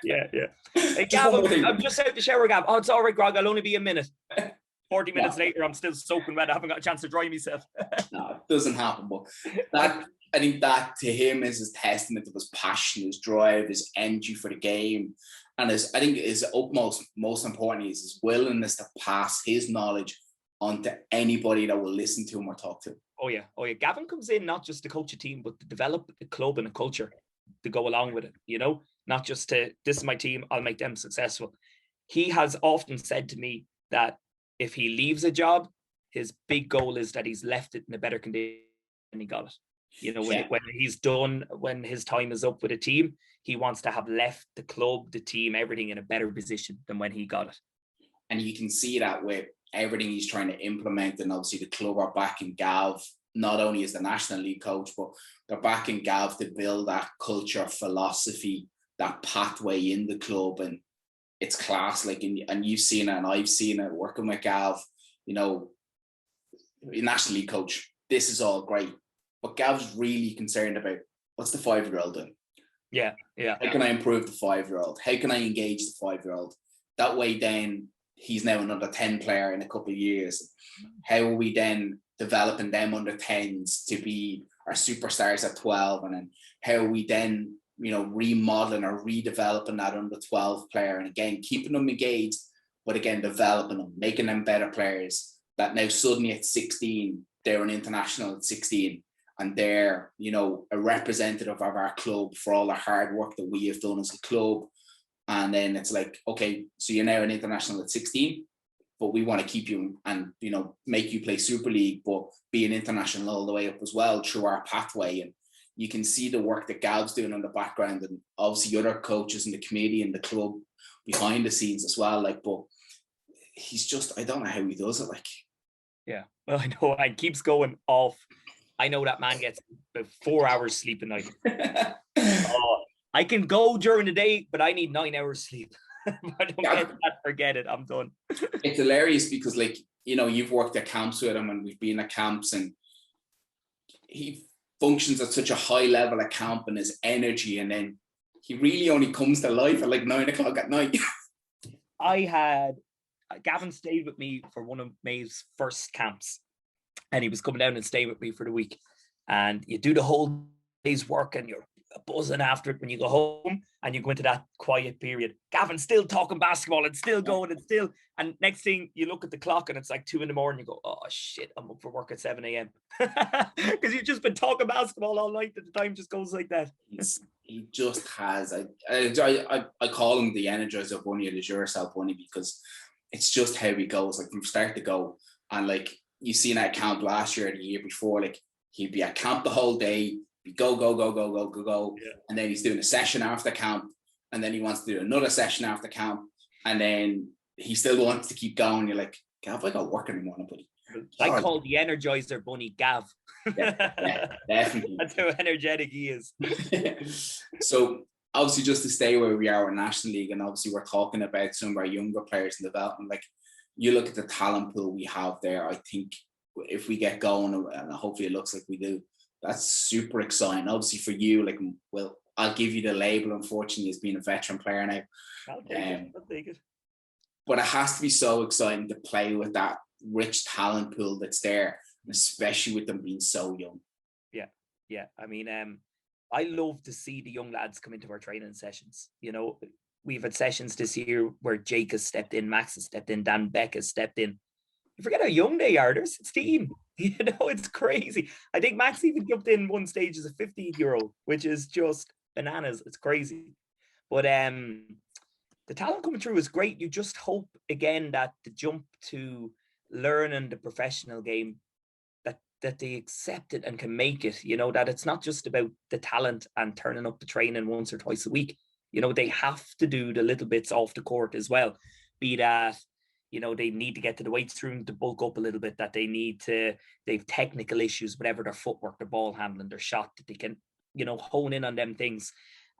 Yeah. Hey, Gav, I'm just out the shower, Gav. Oh, it's all right, Grog. I'll only be a minute. 40 minutes later, I'm still soaking wet. I haven't got a chance to dry myself.
No, it doesn't happen. But I think that to him is his testament of his passion, his drive, his energy for the game. And I think his most importantly, is his willingness to pass his knowledge on to anybody that will listen to him or talk to him.
Oh yeah. Gavin comes in not just to coach a team, but to develop a club and a culture to go along with it, you know, not just to, this is my team, I'll make them successful. He has often said to me that if he leaves a job, his big goal is that he's left it in a better condition than he got it. You know, when he's done, when his time is up with a team, he wants to have left the club, the team, everything in a better position than when he got it.
And you can see that with everything he's trying to implement. And obviously the club are backing Gav, not only as the National League coach, but they're backing Gav to build that culture, philosophy, that pathway in the club. And it's class. Like, and you've seen it, and I've seen it working with Gav. You know, National League coach. This is all great, but Gav's really concerned about what's the 5-year-old doing.
Yeah.
How can I improve the 5-year-old? How can I engage the 5-year-old? That way, then he's now an under 10 player in a couple of years. How are we then developing them under 10s to be our superstars at 12? And then how are we then, you know, remodeling or redeveloping that under 12 player? And again, keeping them engaged, but again, developing them, making them better players. That now suddenly at 16, they're an international at 16. And they're, you know, a representative of our club for all the hard work that we have done as a club. And then it's like, okay, so you're now an international at 16, but we want to keep you and, you know, make you play Super League, but be an international all the way up as well through our pathway. And you can see the work that Gav's doing in the background, and obviously other coaches in the committee and the club behind the scenes as well. Like, but he's just, I don't know how he does it. Like,
yeah, well, I know, and keeps going off. I know that man gets about 4 hours sleep a night. I can go during the day, but I need 9 hours sleep. If I don't get that, forget it. I'm done.
It's hilarious because, like, you know, you've worked at camps with him, and we've been at camps, and he functions at such a high level at camp and his energy, and then he really only comes to life at like 9 o'clock at night.
Gavin stayed with me for one of May's first camps, and he was coming down and staying with me for the week. And you do the whole day's work and you're buzzing after it when you go home and you go into that quiet period. Gavin's still talking basketball and still going and next thing you look at the clock and it's like 2 a.m. You go, oh shit, I'm up for work at 7 a.m. because you've just been talking basketball all night and the time just goes like that.
He just has, I call him the Energizer Bunny or the Duracell Bunny, because it's just how he goes, like from start to go. And like, you seen at camp last year or the year before, like he'd be at camp the whole day, be go. Yeah. And then he's doing a session after camp, and then he wants to do another session after camp, and then he still wants to keep going. You're like, Gav, I got work in the morning, buddy.
I call the Energizer Bunny Gav.
Yeah, definitely.
That's how energetic he is.
So obviously, just to stay where we are in National League, and obviously we're talking about some of our younger players in development, like you look at the talent pool we have there. I think if we get going, and hopefully it looks like we do, that's super exciting. Obviously for you, like, well, I'll give you the label, unfortunately, as being a veteran player now.
I'll take it.
But it has to be so exciting to play with that rich talent pool that's there, especially with them being so young.
Yeah. I mean, I love to see the young lads come into our training sessions. You know, we've had sessions this year where Jake has stepped in, Max has stepped in, Dan Beck has stepped in. You forget how young they are. They're 16. You know, it's crazy. I think Max even jumped in one stage as a 15-year-old, which is just bananas. It's crazy. But the talent coming through is great. You just hope, again, that the jump to learning the professional game, that they accept it and can make it, you know, that it's not just about the talent and turning up the training once or twice a week. You know, they have to do the little bits off the court as well. Be that, you know, they need to get to the weights room to bulk up a little bit, that they've technical issues, whatever, their footwork, their ball handling, their shot, that they can, you know, hone in on them things,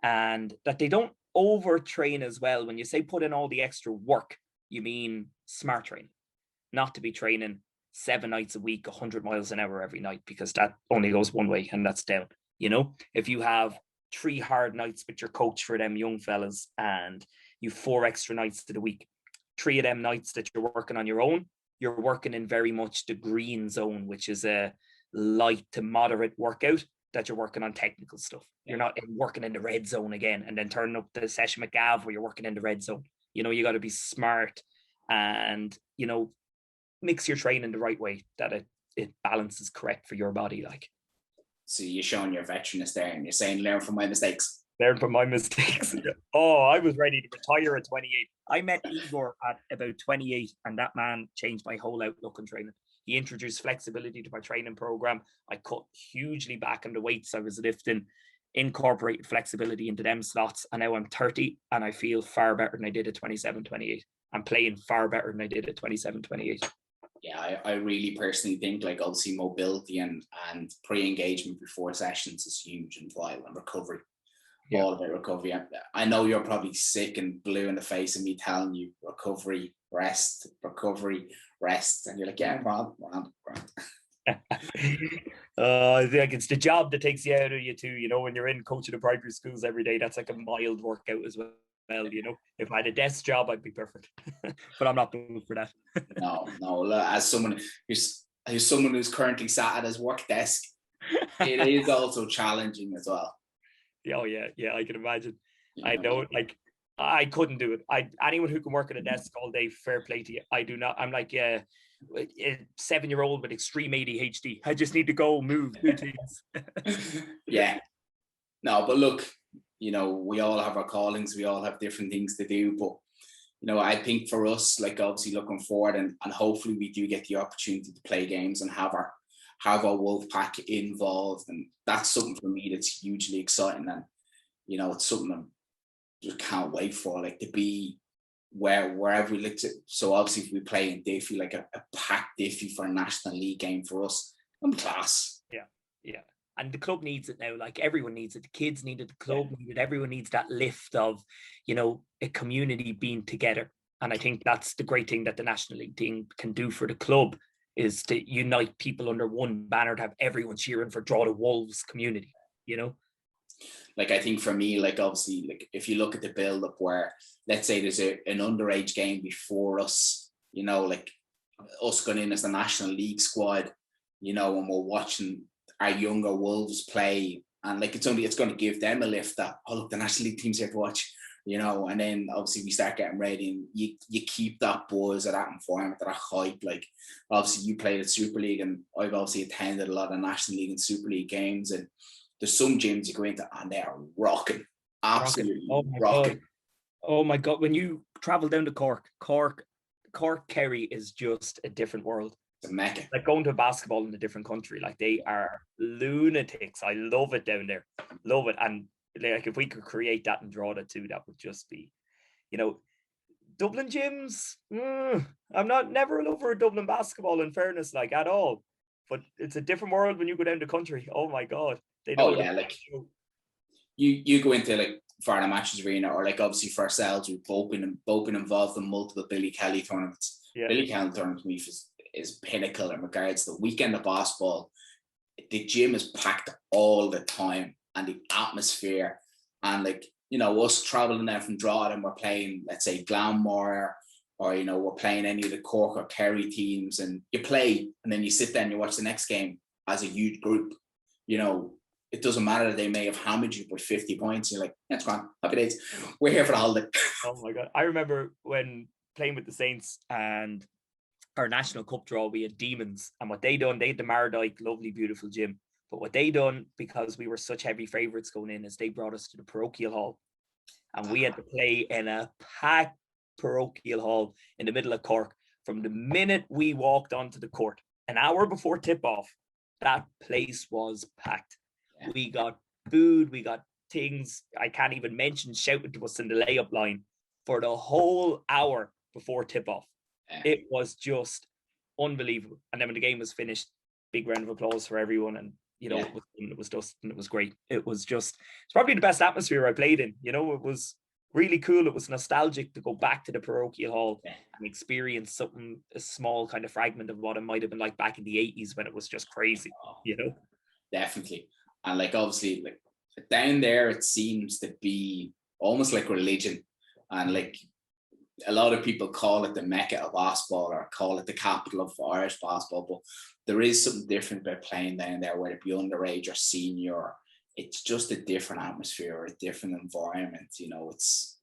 and that they don't overtrain as well. When you say put in all the extra work, you mean smart training, not to be training 7 nights a week, 100 miles an hour every night, because that only goes one way and that's down. You know, if you have 3 hard nights with your coach for them young fellas and you 4 extra nights to the week, 3 of them nights that you're working on your own, you're working in very much the green zone, which is a light to moderate workout, that you're working on technical stuff. You're not working in the red zone again and then turning up the session with Gav where you're working in the red zone. You know, you got to be smart and, you know, mix your training the right way, that it balances correct for your body. Like,
so you're showing your veteranness there, and you're saying learn from my mistakes.
Learn from my mistakes. Oh, I was ready to retire at 28. I met Igor at about 28, and that man changed my whole outlook on training. He introduced flexibility to my training program. I cut hugely back on the weights I was lifting, incorporated flexibility into them slots, and now I'm 30 and I feel far better than I did at 27, 28. I'm playing far better than I did at 27, 28.
Yeah, I really personally think, like, obviously mobility and pre-engagement before sessions is huge and vital, and recovery. all about recovery. I know you're probably sick and blue in the face of me telling you recovery, rest, and you're like, yeah, grand.
I think it's the job that takes you out of you too. You know, when you're in coaching the primary schools every day, that's like a mild workout as well. You know, if I had a desk job, I'd be perfect, but I'm not built for that.
No. As someone who's currently sat at his work desk, it is also challenging as well.
Oh yeah, I can imagine. I know, like I couldn't do it. Anyone who can work at a desk all day, fair play to you. I do not. I'm like a 7-year-old with extreme ADHD. I just need to go move, do things.
Yeah. No, but look, you know, we all have our callings. We all have different things to do. But, you know, I think for us, like obviously looking forward and hopefully we do get the opportunity to play games and have our Wolfpack involved. And that's something for me that's hugely exciting. And, you know, it's something I just can't wait for, like to be wherever we look to. So obviously if we play in Diffie, like a packed Diffie for a National League game for us, I'm class.
Yeah. And the club needs it now. Like everyone needs it. The kids need it. The club needs it. Everyone needs that lift of, you know, a community being together. And I think that's the great thing that the National League team can do for the club, is to unite people under one banner, to have everyone cheering for Draw the Wolves community, you know?
Like, I think for me, like, obviously, like, if you look at the build-up where, let's say there's an underage game before us, you know, like, us going in as the National League squad, you know, and we're watching our younger Wolves play, and, like, it's going to give them a lift that, oh, look, the National League team's here to watch, you know, and then, obviously, we start getting ready, and you keep that buzz or that environment, that hype. Like, obviously, you played at Super League, and I've obviously attended a lot of National League and Super League games, and there's some gyms you go into and they are rocking, absolutely rocking.
Oh my God. When you travel down to Cork, Kerry is just a different world.
It's a mecca.
Like going to basketball in a different country. Like, they are lunatics. I love it down there. Love it. And like, if we could create that and draw that too, that would just be, you know, Dublin gyms. I'm never a lover of Dublin basketball, in fairness, like, at all. But it's a different world when you go down the country. Oh my God.
Like you go into like Varna Matches Arena, or like obviously for ourselves, we've both been involved in multiple Billy Kelly tournaments. Yeah. Billy Kelly tournament to me is pinnacle in regards to the weekend of basketball. The gym is packed all the time, and the atmosphere, and like, you know, us traveling there from Drogheda, we're playing, let's say, Glanmore, or, you know, we're playing any of the Cork or Kerry teams, and you play, and then you sit there and you watch the next game as a huge group. You know, it doesn't matter that they may have hammered you by 50 points. You're like, that's fine. Happy days. We're here for the holiday.
Oh my God. I remember when playing with the Saints and our National Cup draw, we had Demons. And what they done, they had the Mardyke, lovely, beautiful gym. But what they done, because we were such heavy favourites going in, is they brought us to the parochial hall. And we had to play in a packed parochial hall in the middle of Cork. From the minute we walked onto the court, an hour before tip-off, that place was packed. Yeah. We got food, we got things I can't even mention shouted to us in the layup line for the whole hour before tip-off. Yeah. It was just unbelievable. And then when the game was finished, big round of applause for everyone. And, you know, it was just, and it was great. It's probably the best atmosphere I played in. You know, it was really cool. It was nostalgic to go back to the parochial hall and experience something, a small kind of fragment of what it might have been like back in the 80s when it was just crazy, you know?
Definitely. And like, obviously, like down there, it seems to be almost like religion. And like, a lot of people call it the Mecca of basketball, or call it the capital of Irish basketball, but there is something different about playing down there, whether it be underage or senior. It's just a different atmosphere, a different environment. You know, it's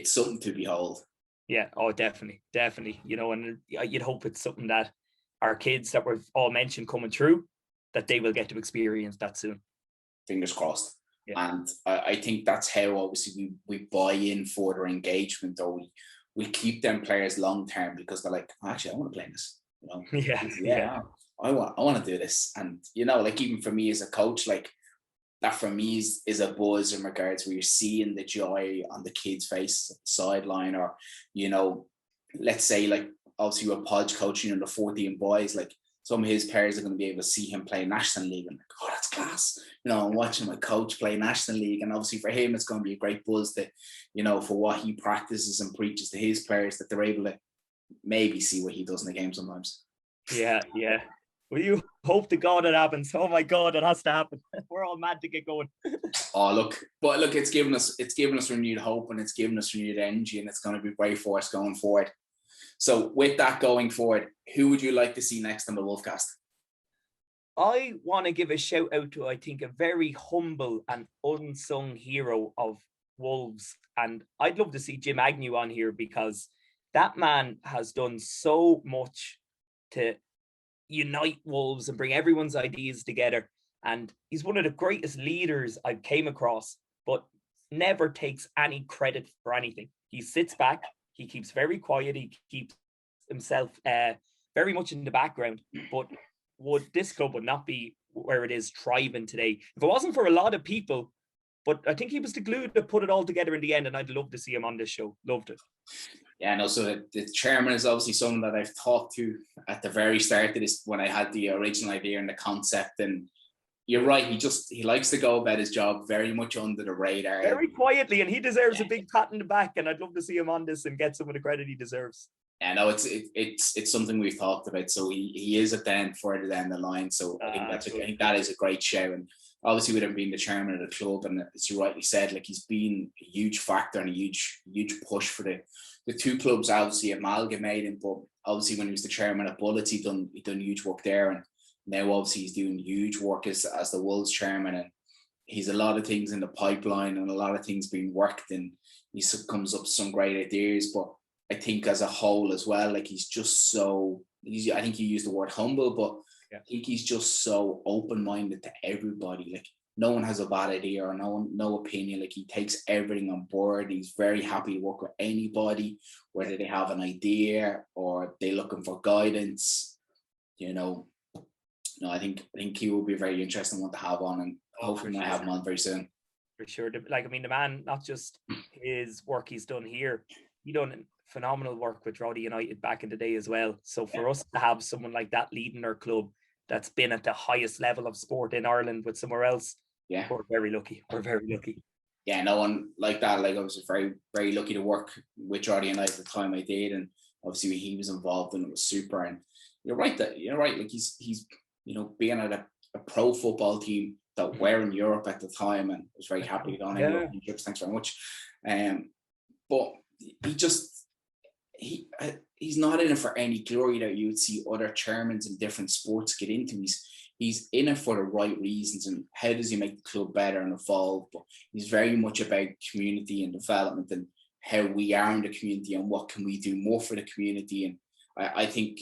something to behold.
Yeah, oh, definitely. You know, and you'd hope it's something that our kids that we've all mentioned coming through, that they will get to experience that soon.
Fingers crossed. Yeah. And I think that's how obviously we buy in for their engagement, or we keep them players long term, because they're like, actually, I want to play this. You know, yeah. I want to do this. And, you know, like, even for me as a coach, like, that for me is a buzz in regards where you're seeing the joy on the kids' faces at the sideline, or, you know, let's say, like, obviously we're Podge coaching under 14 boys, like, some of his players are going to be able to see him play National League and like, oh, that's class. I'm watching my coach play National League. And obviously for him, it's going to be a great buzz that, for what he practices and preaches to his players, that they're able to maybe see what he does in the game sometimes.
Yeah. Well, you hope to God it happens. Oh my God, it has to happen. We're all mad to get going.
Look, it's given us renewed hope, and it's given us renewed energy, and it's going to be great for us going forward. So with that going forward, who would you like to see next on the Wolfcast?
I want to give a shout out to, I think, a very humble and unsung hero of Wolves. And I'd love to see Jim Agnew on here, because that man has done so much to unite Wolves and bring everyone's ideas together. And he's one of the greatest leaders I've came across, but never takes any credit for anything. He sits back, he keeps very quiet, he keeps himself very much in the background. But this club would not be where it is thriving today if it wasn't for a lot of people. But I think he was the glue to put it all together in the end, and I'd love to see him on this show. Loved it. Yeah,
no, so the chairman is obviously someone that I've talked to at the very start of this, when I had the original idea and the concept. And you're right, he likes to go about his job very much under the radar.
Very quietly, and he deserves a big pat in the back, and I'd love to see him on this and get some of the credit he deserves.
Yeah, no, it's something we've talked about. So he is at the end, further down the line. So I think that is a great show. And obviously with him being the chairman of the club, and as you rightly said, like, he's been a huge factor and a huge push for the two clubs obviously amalgamating. But obviously when he was the chairman of Bullets, he done huge work there, and now obviously he's doing huge work as the Wolves chairman, and he's a lot of things in the pipeline and a lot of things being worked, and he comes up with some great ideas. But I think as a whole as well, like, he's just so, I think you used the word humble, but I think he's just so open-minded to everybody. Like, no one has a bad idea or no opinion. Like, he takes everything on board. He's very happy to work with anybody, whether they have an idea or they're looking for guidance. I think he will be a very interesting one to have on, and hopefully might have him on very soon.
For sure. Like, I mean, the man, not just his work he's done here, he done phenomenal work with Rowdy United back in the day as well. So for us to have someone like that leading our club, that's been at the highest level of sport in Ireland with somewhere else, we're very lucky. We're very lucky.
Yeah, no one like that. Like, I was very, very lucky to work with Rowdy United at the time I did, and obviously he was involved, and it was super. And you're right, like, he's being at a pro football team that were in Europe at the time, and was very happy to go on European trips. Thanks very much. But he's not in it for any glory that you would see other chairmen in different sports get into. He's in it for the right reasons, and how does he make the club better and evolve? But he's very much about community and development, and how we are in the community, and what can we do more for the community. And I think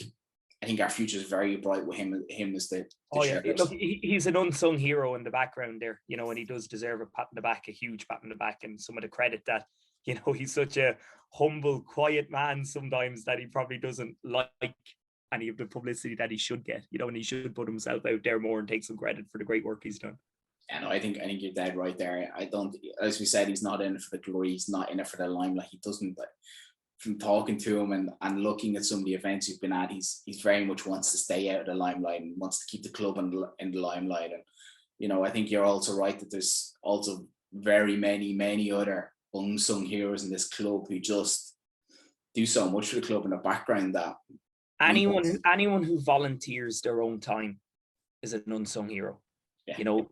our future is very bright with him as the chairman.
Look, he's an unsung hero in the background there, and he does deserve a pat in the back, a huge pat in the back, and some of the credit that, he's such a humble, quiet man sometimes, that he probably doesn't like any of the publicity that he should get, and he should put himself out there more and take some credit for the great work he's done.
Yeah, no, I think you're dead right there. I don't, as we said, he's not in it for the glory. He's not in it for the limelight. He doesn't, from talking to him and looking at some of the events we've been at, he's very much wants to stay out of the limelight and wants to keep the club in the limelight. And, I think you're also right that there's also very many other unsung heroes in this club who just do so much for the club in the background. That
anyone who volunteers their own time is an unsung hero.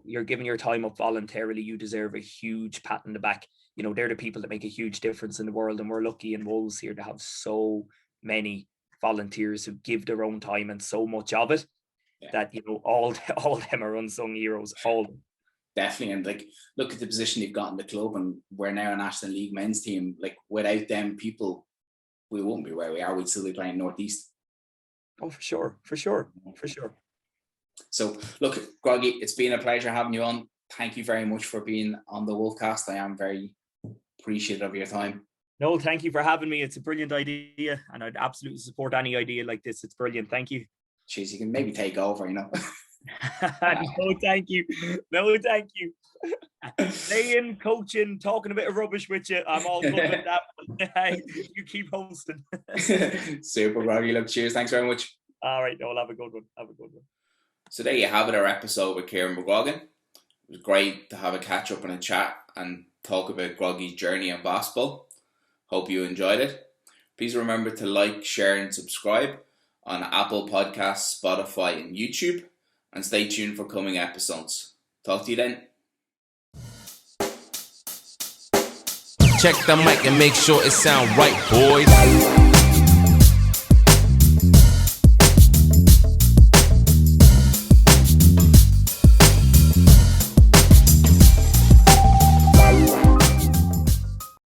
You're giving your time up voluntarily. You deserve a huge pat in the back. They're the people that make a huge difference in the world, and we're lucky in Wolves here to have so many volunteers who give their own time and so much of it that all them are unsung heroes. All of them.
Definitely. And like, look at the position they've got in the club, and we're now a National League men's team. Like, without them people, we won't be where we are. We'd still be playing Northeast.
Oh, for sure.
So look, Groggy, it's been a pleasure having you on. Thank you very much for being on the Wolfcast. I am very appreciative of your time.
No, thank you for having me. It's a brilliant idea, and I'd absolutely support any idea like this. It's brilliant. Thank you.
Jeez, you can maybe take over,
No, thank you. Playing, coaching, talking a bit of rubbish with you, I'm all good with that. You keep hosting.
Super, Groggy. Look, cheers. Thanks very much.
All right, Noel, have a good one. Have a good one.
So there you have it, our episode with Ciaran McGroggan. It was great to have a catch up and a chat and talk about Groggy's journey in basketball. Hope you enjoyed it. Please remember to like, share and subscribe on Apple Podcasts, Spotify and YouTube. And stay tuned for coming episodes. Talk to you then.
Check the mic and make sure it sound right, boys.